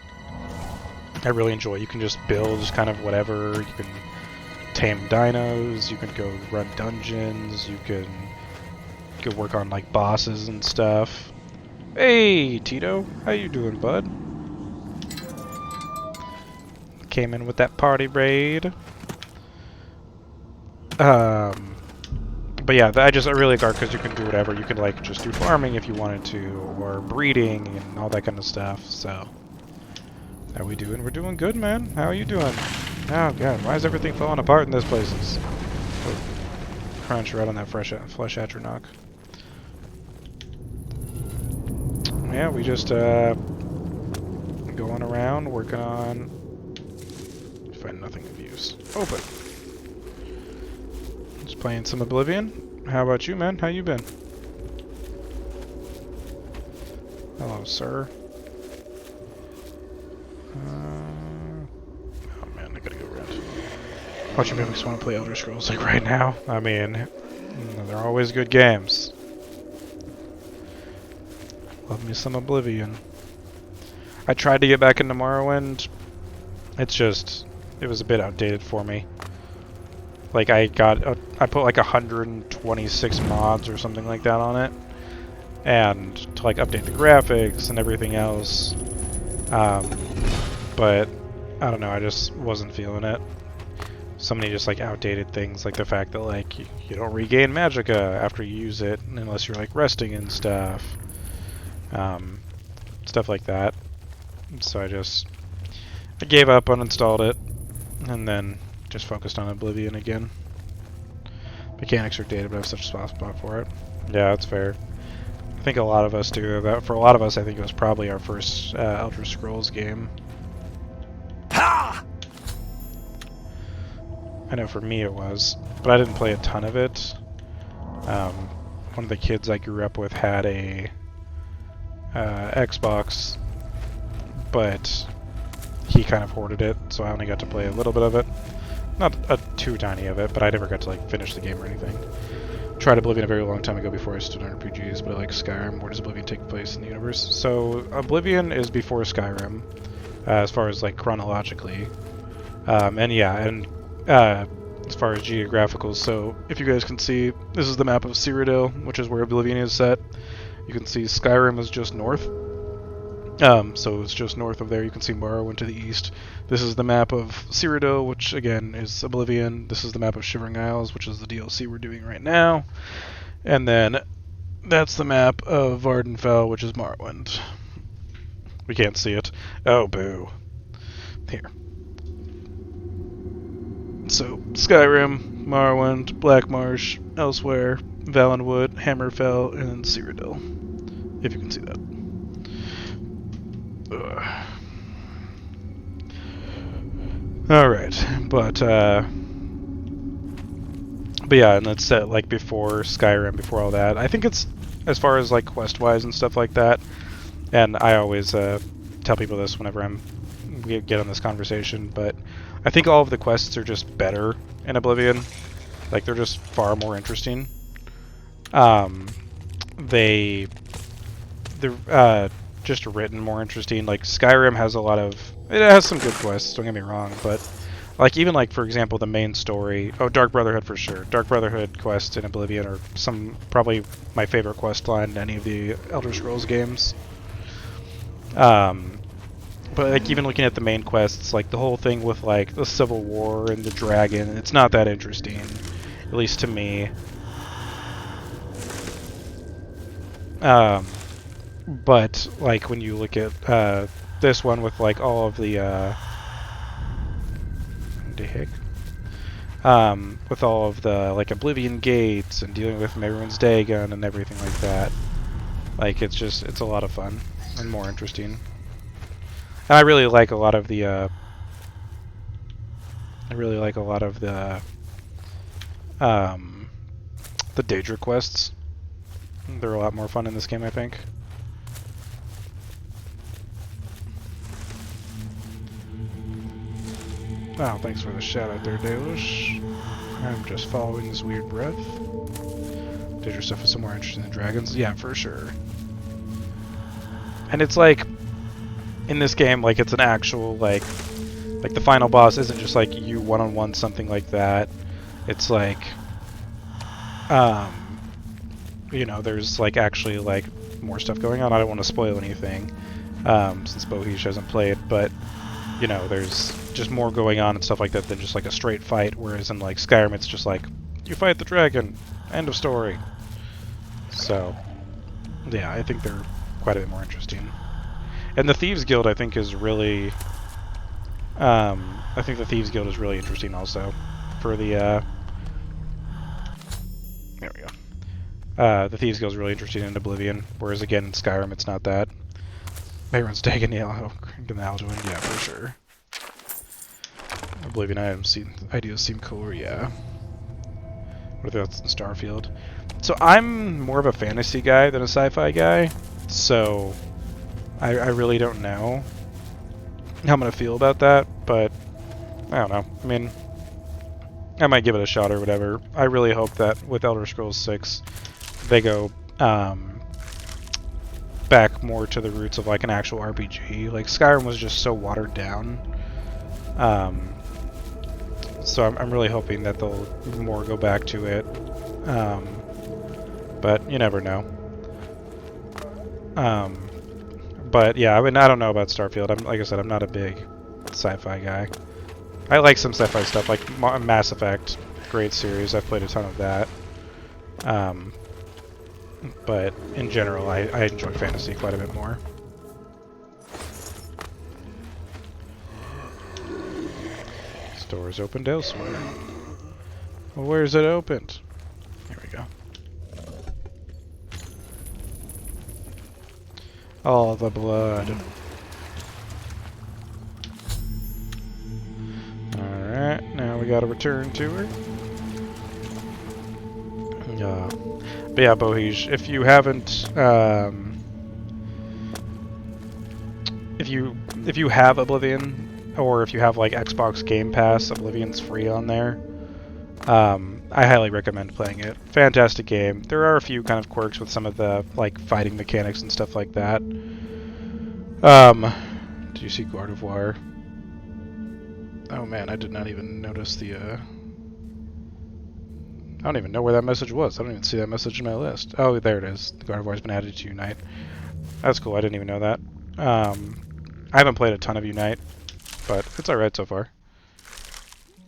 Speaker 1: I really enjoy it. You can just build just kind of whatever. You can tame dinos, you can go run dungeons, you can work on like bosses and stuff. Hey Tito, how you doing, bud? Came in with that party raid. But yeah, I really like Ark because you can do whatever. You can like just do farming if you wanted to, or breeding and all that kind of stuff. So, how we doing? We're doing good, man. How are you doing? Oh god, why is everything falling apart in this place? Crunch right on that flesh atronach. Yeah, we just going around working on find nothing of use. Open. Just playing some Oblivion. How about you, man? How you been? Hello, sir. I gotta go rent. Watch your mimics want to play Elder Scrolls like right now. I mean, they're always good games. Love me some Oblivion. I tried to get back into Morrowind. It was a bit outdated for me. Like I put like 126 mods or something like that on it, and to like update the graphics and everything else. But I don't know, I just wasn't feeling it. So many just like outdated things, like the fact that like you don't regain magicka after you use it unless you're like resting and stuff. Stuff like that. So I gave up, uninstalled it, and then just focused on Oblivion again. Mechanics are dated, but I have such a soft spot for it. Yeah, that's fair. I think a lot of us do that. For a lot of us, I think it was probably our first Elder Scrolls game. Ha! I know for me it was, but I didn't play a ton of it. One of the kids I grew up with had a Xbox, but he kind of hoarded it, so I only got to play a little bit of it. Not too tiny of it, but I never got to like finish the game or anything. Tried Oblivion a very long time ago before I stood on RPGs, but I like Skyrim. Where does Oblivion take place in the universe? So Oblivion is before Skyrim, as far as like chronologically, and yeah, and as far as geographical. So if you guys can see, this is the map of Cyrodiil, which is where Oblivion is set. You can see Skyrim is just north. So it's just north of there. You can see Morrowind to the east. This is the map of Cyrodiil, which again is Oblivion. This is the map of Shivering Isles, which is the DLC we're doing right now. And then that's the map of Vardenfell, which is Morrowind. We can't see it. Oh, boo. Here. So, Skyrim, Morrowind, Blackmarsh, Elsewhere, Valenwood, Hammerfell, and then Cyrodiil. If you can see that. Alright, but, But yeah, and it's set like before Skyrim, before all that. I think it's as far as like quest-wise and stuff like that. And I always tell people this whenever we get on this conversation, but I think all of the quests are just better in Oblivion. Like they're just far more interesting. They're just written more interesting. Like Skyrim has it has some good quests, don't get me wrong, but like even like for example the main story, Dark Brotherhood for sure. Dark Brotherhood quests in Oblivion are probably my favorite quest line in any of the Elder Scrolls games. But like even looking at the main quests, like the whole thing with like the Civil War and the dragon, it's not that interesting, at least to me. But like when you look at this one with like all of the with all of the like Oblivion gates and dealing with Mehrunes Dagon and everything like that, like it's a lot of fun and more interesting. And I really like a lot of the the Daedra quests. They're a lot more fun in this game, I think. Oh, thanks for the shout out there, Delush. I'm just following this weird breath. Daedra stuff is somewhere interesting than dragons. Yeah, for sure. And it's like, in this game, like it's an actual, like the final boss isn't just like you one-on-one something like that. It's like, you know, there's like actually like more stuff going on. I don't want to spoil anything, since Bohish hasn't played, but you know, there's just more going on and stuff like that than just like a straight fight, whereas in like Skyrim it's just like, you fight the dragon, end of story. So, yeah, I think they're quite a bit more interesting. And the Thieves Guild I think is really, I think the Thieves Guild is really interesting also, for the, there we go. The Thieves Guild is really interesting in Oblivion, whereas again in Skyrim it's not that. Mehrunes Dagon, yeah, for sure. Oblivion ideas seem cooler, yeah. What if that's in Starfield? So I'm more of a fantasy guy than a sci-fi guy, so I really don't know how I'm gonna feel about that, but I don't know. I mean, I might give it a shot or whatever. I really hope that with Elder Scrolls 6 they go back more to the roots of like an actual RPG. Like Skyrim was just so watered down. So I'm really hoping that they'll more go back to it. But you never know. But yeah, I mean, I don't know about Starfield. Like I said, I'm not a big sci-fi guy. I like some sci-fi stuff, like Mass Effect, great series. I've played a ton of that. But in general, I enjoy fantasy quite a bit more. Doors opened elsewhere. Well, where is it opened? Here we go. All the blood. Alright, now we gotta return to her. But yeah, Bohish, if you haven't, if you have Oblivion, or if you have like Xbox Game Pass, Oblivion's free on there. I highly recommend playing it. Fantastic game. There are a few kind of quirks with some of the like fighting mechanics and stuff like that. Did you see Gardevoir? Oh man, I did not even notice the I don't even know where that message was. I don't even see that message in my list. Oh, there it is. The Gardevoir's been added to Unite. That's cool. I didn't even know that. I haven't played a ton of Unite, but it's alright so far.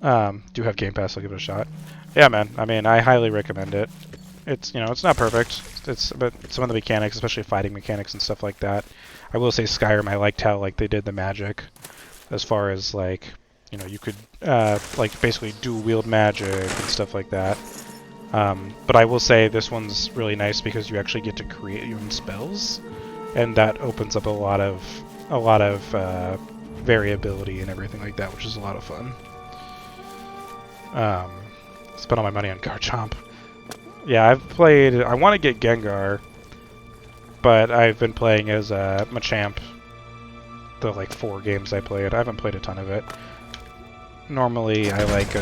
Speaker 1: Do have Game Pass, I'll give it a shot. Yeah, man, I mean, I highly recommend it. It's, you know, it's not perfect, but some of the mechanics, especially fighting mechanics and stuff like that. I will say Skyrim, I liked how, like, they did the magic, as far as, like, you know, you could, like, basically dual-wield magic and stuff like that. But I will say this one's really nice because you actually get to create your own spells, and that opens up a lot of variability and everything like that, which is a lot of fun. Spent all my money on Garchomp. Yeah, I've played... I want to get Gengar, but I've been playing as Machamp. The, like, 4 games I played. I haven't played a ton of it. Normally, I like,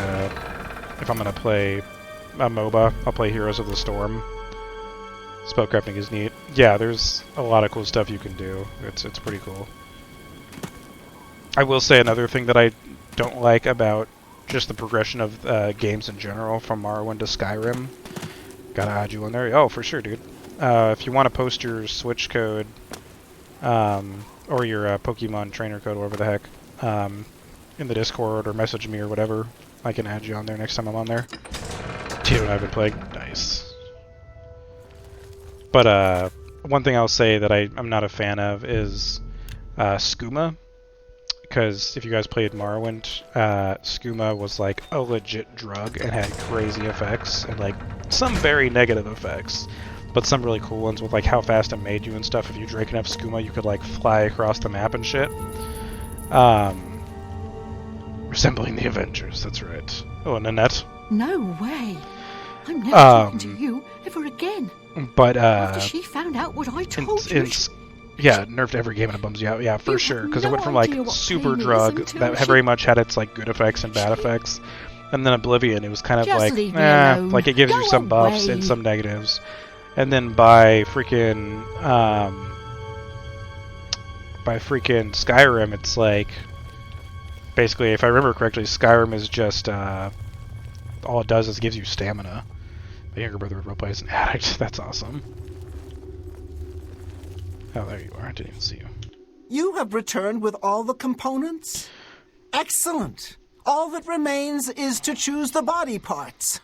Speaker 1: if I'm going to play a MOBA, I'll play Heroes of the Storm. Spellcrafting is neat. Yeah, there's a lot of cool stuff you can do. It's pretty cool. I will say another thing that I don't like about just the progression of games in general, from Morrowind to Skyrim. Gotta add you in there. Oh, for sure, dude. If you want to post your Switch code, or your Pokemon trainer code, whatever the heck, in the Discord or message me or whatever, I can add you on there next time I'm on there. Tito and I have been playing. Nice. But one thing I'll say that I'm not a fan of is skooma. Because if you guys played Morrowind, skooma was like a legit drug and had crazy effects and like some very negative effects, but some really cool ones with like how fast it made you and stuff. If you drank enough skooma, you could like fly across the map and shit. Resembling the Avengers, that's right. Oh, and Nanette.
Speaker 6: No way. I'm never talking to you ever again.
Speaker 1: But
Speaker 6: after she found out what I told you.
Speaker 1: Yeah, nerfed every game and it bums you out. Yeah, for sure. Because it went from like super
Speaker 6: pain
Speaker 1: drug
Speaker 6: is
Speaker 1: that very much had its like good effects and bad effects, and then Oblivion, it was kind of
Speaker 6: Just
Speaker 1: like,
Speaker 6: leave me alone.
Speaker 1: like it gives you
Speaker 6: Go
Speaker 1: some buffs
Speaker 6: away.
Speaker 1: and some negatives, and then by freaking Skyrim, it's like basically, if I remember correctly, Skyrim is just all it does is gives you stamina. My younger brother would roleplay as an addict. That's awesome. Oh, there you are. I didn't even see you.
Speaker 3: You have returned with all the components? Excellent. All that remains is to choose the body parts.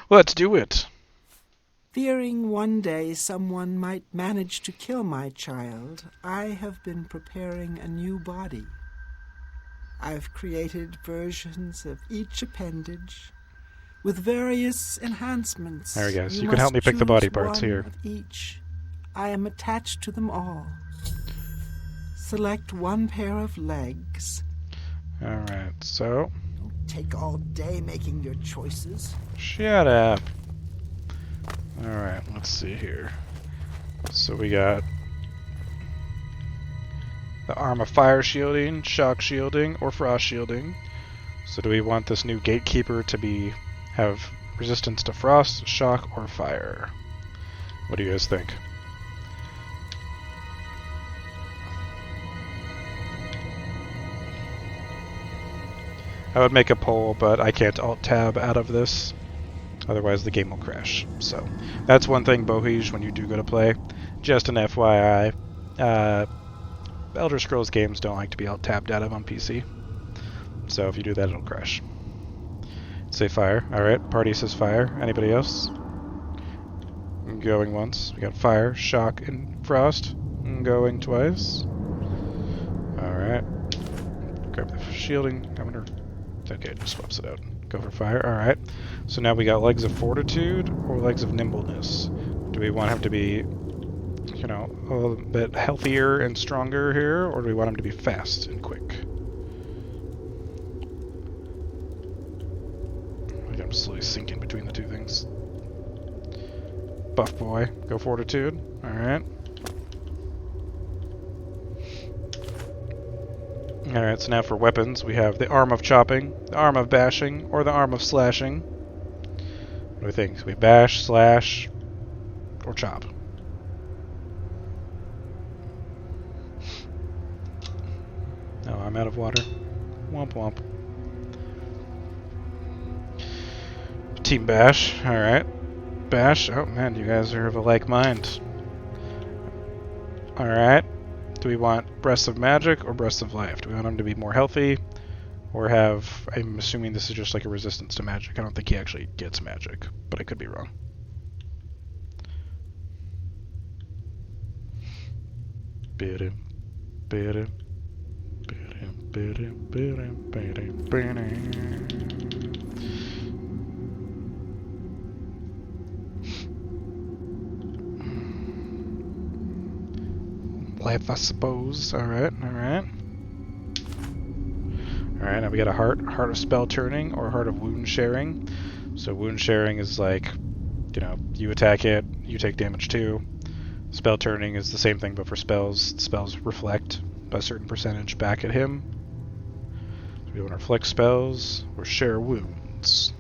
Speaker 1: Let's do it.
Speaker 3: Fearing one day someone might manage to kill my child, I have been preparing a new body. I've created versions of each appendage with various enhancements.
Speaker 1: There we go. So you can help me pick the body parts here.
Speaker 3: Of each. I am attached to them all. Select one pair of legs.
Speaker 1: Alright, so...
Speaker 3: Don't take all day making your choices.
Speaker 1: Shut up. Alright, let's see here. So we got... the arm of fire shielding, shock shielding, or frost shielding. So do we want this new gatekeeper to have resistance to frost, shock, or fire? What do you guys think? I would make a poll, but I can't alt-tab out of this. Otherwise the game will crash. So, that's one thing, Bohij, when you do go to play. Just an FYI. Elder Scrolls games don't like to be alt-tabbed out of on PC. So if you do that, it'll crash. Say fire. Alright, party says fire. Anybody else? Going once. We got fire, shock, and frost. Going twice. Alright. Grab the shielding. I wonder... Okay, it just swaps it out. Go for fire. Alright. So now we got legs of fortitude or legs of nimbleness. Do we want him to be, you know, a little bit healthier and stronger here, or do we want him to be fast and quick? I think I'm slowly sinking between the two things. Buff boy. Go fortitude. Alright. Alright, so now for weapons, we have the arm of chopping, the arm of bashing, or the arm of slashing. What do we think? So we bash, slash, or chop? Oh, I'm out of water. Womp womp. Team bash, alright. Bash, oh man, you guys are of a like mind. Alright. Do we want Breaths of Magic or Breaths of Life? Do we want him to be more healthy? Or have... I'm assuming this is just like a resistance to magic. I don't think he actually gets magic, but I could be wrong. Life, I suppose. Alright, alright. Alright, now we got a heart of spell turning or heart of wound sharing. So wound sharing is like, you know, you attack it, you take damage too. Spell turning is the same thing, but for spells. Spells reflect a certain percentage back at him. So we want to reflect spells or share wounds.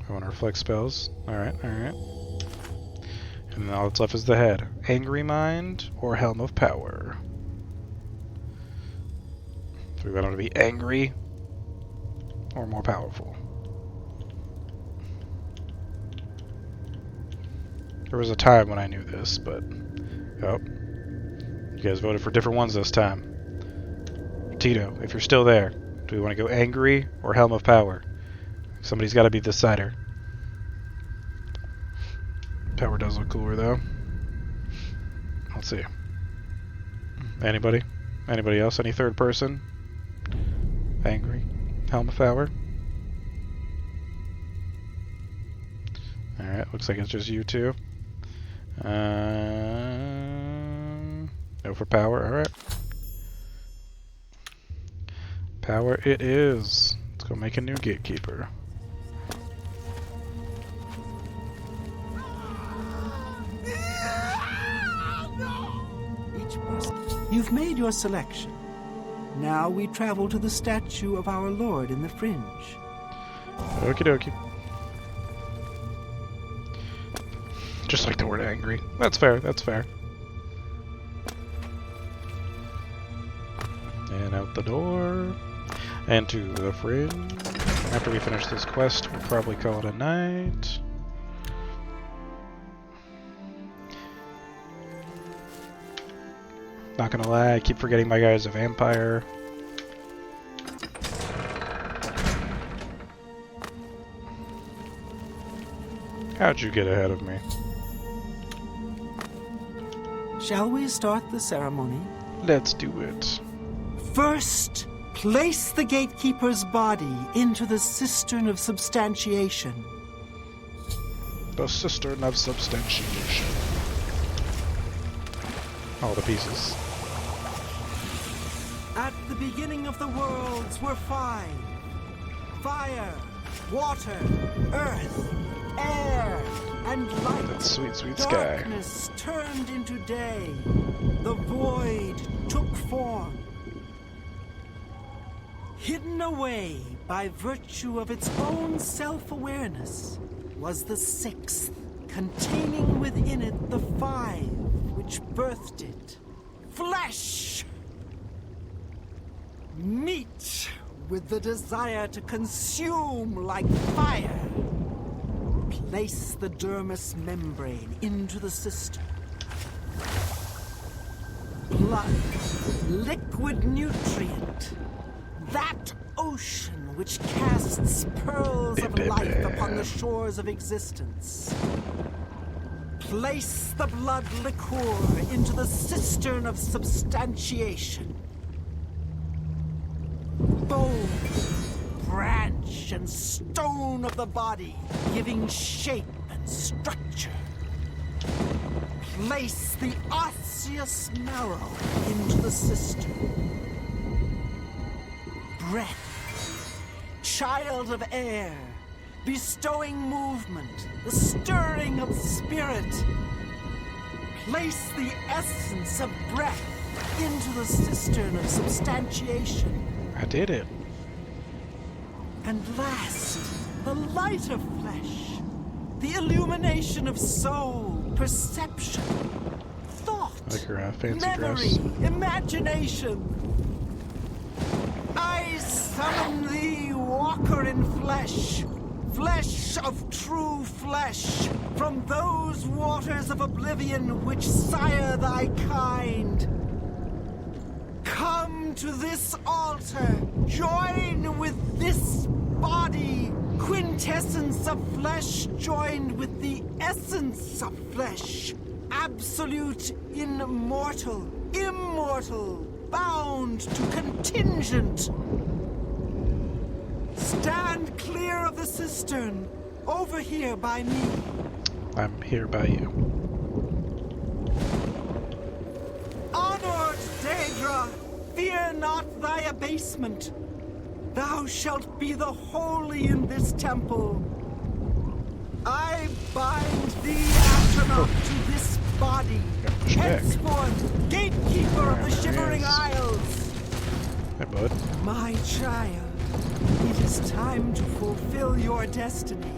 Speaker 1: I want to reflect spells. Alright, alright. And then all that's left is the head. Angry Mind or Helm of Power. So we want him to be angry or more powerful. There was a time when I knew this, but... Oh. You guys voted for different ones this time. Tito, if you're still there, do we want to go angry or Helm of Power? Somebody's got to be the decider. Power does look cooler, though. Let's see. Anybody? Anybody else? Any third person? Angry? Helm of Power? Alright, looks like it's just you two. No for power, alright. Power it is. Let's go make a new gatekeeper.
Speaker 3: You've made your selection. Now we travel to the statue of our Lord in the fringe.
Speaker 1: Okie dokie. Just like the word angry. That's fair, that's fair. And out the door. And to the fringe. After we finish this quest, we'll probably call it a night. Not gonna lie, I keep forgetting my guy's a vampire. How'd you get ahead of me?
Speaker 3: Shall we start the ceremony?
Speaker 1: Let's do it.
Speaker 3: First, place the gatekeeper's body into the cistern of substantiation.
Speaker 1: The cistern of substantiation. All the pieces.
Speaker 3: At the beginning of the worlds were five. Fire, water, earth, air, and light.
Speaker 1: That sweet, sweet sky.
Speaker 3: Darkness turned into day. The void took form. Hidden away by virtue of its own self-awareness was the sixth, containing within it the five which birthed it. Flesh! Meat with the desire to consume like fire. Place the dermis membrane into the cistern. Blood, liquid nutrient. That ocean which casts pearls of life upon the shores of existence. Place the blood liquor into the cistern of substantiation. Bone, branch, and stone of the body, giving shape and structure. Place the osseous marrow into the cistern. Breath, child of air, bestowing movement, the stirring of spirit. Place the essence of breath into the cistern of substantiation.
Speaker 1: I did it.
Speaker 3: And last, the light of flesh, the illumination of soul, perception, thought,
Speaker 1: Like her fancy
Speaker 3: memory,
Speaker 1: dress.
Speaker 3: imagination. I summon thee, walker in flesh, flesh of true flesh, from those waters of oblivion which sire thy kind. Come to this altar, join with this body, quintessence of flesh joined with the essence of flesh, absolute immortal, immortal, bound to contingent. Stand clear of the cistern, over here by me.
Speaker 1: I'm here by you.
Speaker 3: Honored day Fear not thy abasement. Thou shalt be the holy in this temple. I bind thee, astronaut, to this body. Henceforth, gatekeeper of the Shivering Isles.
Speaker 1: Hey, bud.
Speaker 3: My child, it is time to fulfill your destiny.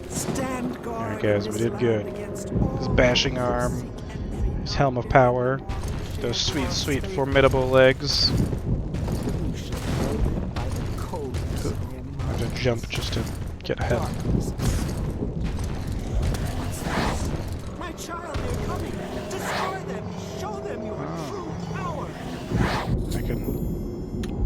Speaker 3: Stand guard.
Speaker 1: Alright, guys, we did good. His bashing arm, his helm of power, those sweet, sweet, formidable legs. I have to jump just to get ahead.
Speaker 3: My child, they're coming. Destroy them. Show them your true power.
Speaker 1: I can.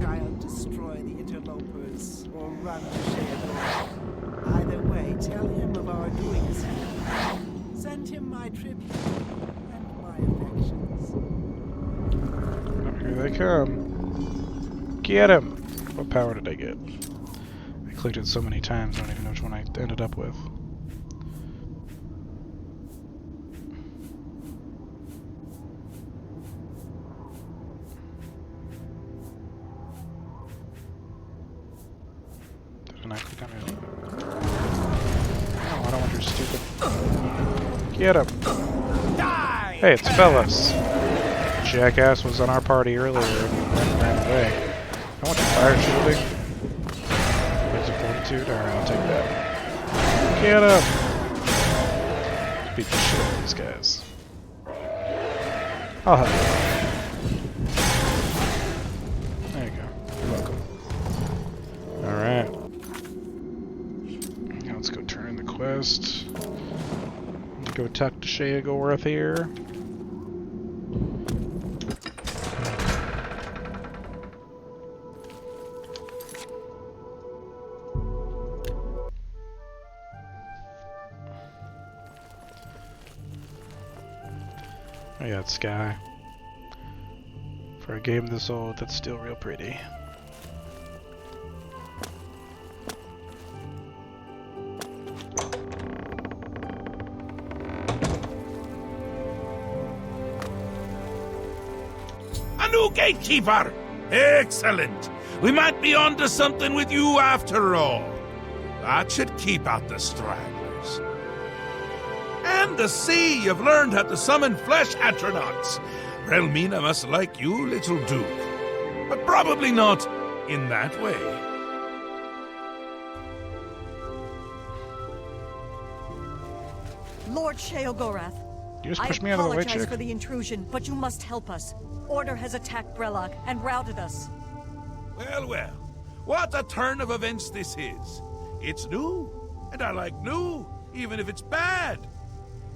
Speaker 3: I'll destroy the interlopers or run to Shivering. Either way, tell him of our doings here. Send him my tribute and my affections.
Speaker 1: Oh, here they come. Get him! What power did I get? I clicked it so many times, I don't even know which one I ended up with. Didn't I click on it? No, I don't want your stupid... Get him! Hey, it's Fellas! Jackass was on our party earlier and ran away. I want the fire shielding. Where's the fortitude? Alright, I'll take that. Get him! Beat the shit out of these guys. I'll help you. There you go. You're welcome. Alright. Now let's go turn in the quest. Go talk to Sheogorath here. Oh yeah, it's Sky. For a game this old, that's still real pretty.
Speaker 8: A new gatekeeper! Excellent! We might be onto something with you after all. That should keep out the stragglers. And to see you've learned how to summon flesh astronauts. Relmina must like you, little Duke. But probably not in that way.
Speaker 13: Lord Sheogorath,
Speaker 1: You just pushed me out of the way,
Speaker 13: I apologize
Speaker 1: chick.
Speaker 13: for the intrusion, but you must help us. Order has attacked Brellock and routed us.
Speaker 8: Well, well. What a turn of events this is. It's new, and I like new, even if it's bad.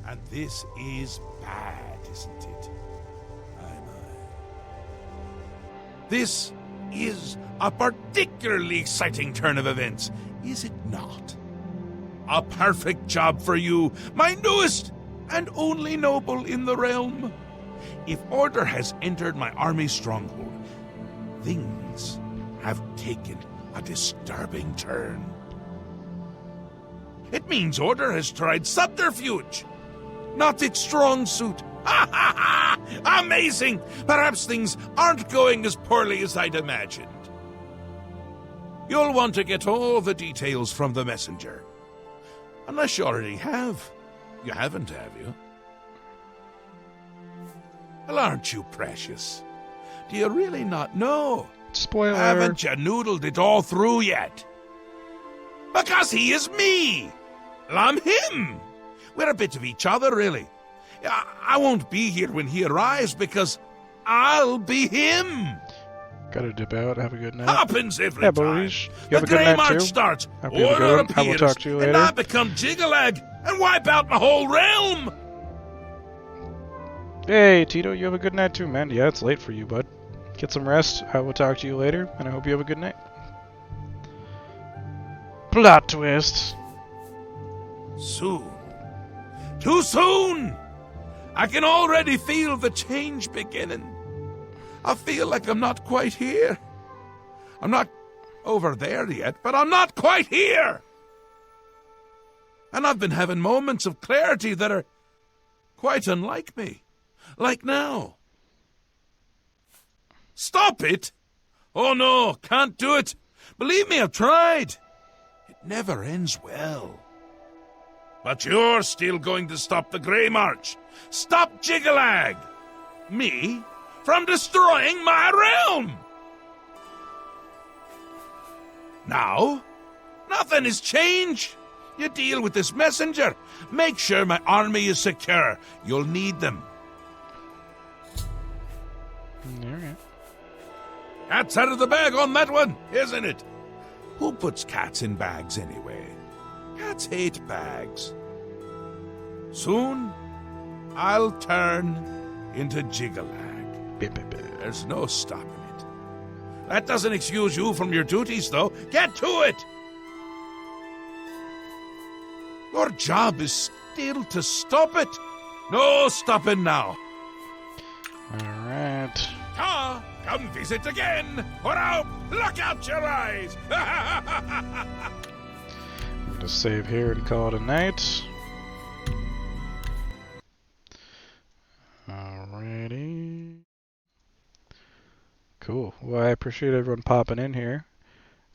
Speaker 8: And this is bad, isn't it? This is a particularly exciting turn of events, is it not? A perfect job for you, my newest and only noble in the realm. If Order has entered my army's stronghold, things have taken a disturbing turn. It means Order has tried subterfuge, not its strong suit. Ha ha ha! Amazing! Perhaps things aren't going as poorly as I'd imagined. You'll want to get all the details from the messenger. Unless you already have. You haven't, have you? Well, aren't you precious? Do you really not know?
Speaker 1: Spoiler.
Speaker 8: Haven't you noodled it all through yet? Because he is me! Well, I'm him! We're a bit of each other, really. I won't be here when he arrives because I'll be him!
Speaker 1: Gotta dip out. Have a good night.
Speaker 8: Happens every
Speaker 1: yeah,
Speaker 8: time.
Speaker 1: Boris. You have
Speaker 8: The
Speaker 1: a good
Speaker 8: Grey
Speaker 1: night
Speaker 8: March
Speaker 1: too.
Speaker 8: starts,
Speaker 1: Hope you have a good
Speaker 8: Order
Speaker 1: one. I will
Speaker 8: appears,
Speaker 1: talk to you later.
Speaker 8: and I become Jigalag and wipe out my whole realm!
Speaker 1: Hey, Tito, you have a good night too, man. Yeah, it's late for you, bud. Get some rest. I will talk to you later, and I hope you have a good night. Plot twist.
Speaker 8: Soon. Too soon! I can already feel the change beginning. I feel like I'm not quite here. I'm not over there yet, but I'm not quite here! And I've been having moments of clarity that are quite unlike me. Like now. Stop it! Oh no, can't do it. Believe me, I've tried. It never ends well. But you're still going to stop the Grey March. Stop Jiggalag! Me? From destroying my realm! Now? Nothing has changed. You deal with this messenger. Make sure my army is secure. You'll need them.
Speaker 1: Alright.
Speaker 8: Cat's out of the bag on that one, isn't it? Who puts cats in bags anyway? Cats hate bags. Soon, I'll turn into Jiggalag. There's no stopping it. That doesn't excuse you from your duties, though. Get to it! Your job is still to stop it. No stopping now.
Speaker 1: Alright.
Speaker 8: Come visit again, or I'll pluck out your eyes.
Speaker 1: I'm gonna save here and call it a night. Alrighty. Cool. Well, I appreciate everyone popping in here.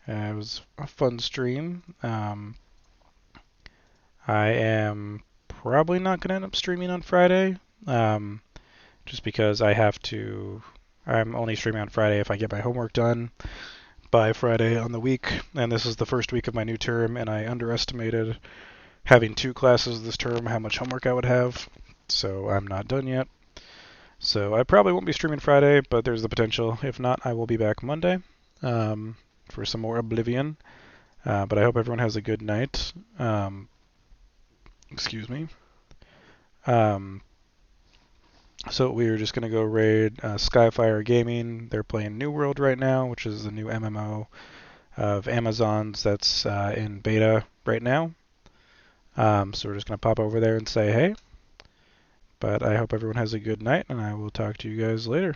Speaker 1: It was a fun stream. I am probably not going to end up streaming on Friday, just because I'm only streaming on Friday if I get my homework done by Friday on the week, and this is the first week of my new term, and I underestimated having 2 classes this term, how much homework I would have, so I'm not done yet. So I probably won't be streaming Friday, but there's the potential. If not, I will be back Monday for some more Oblivion, but I hope everyone has a good night. Excuse me. So we are just going to go raid Skyfire Gaming. They're playing New World right now, which is the new MMO of Amazon's that's in beta right now. So we're just going to pop over there and say hey. But I hope everyone has a good night, and I will talk to you guys later.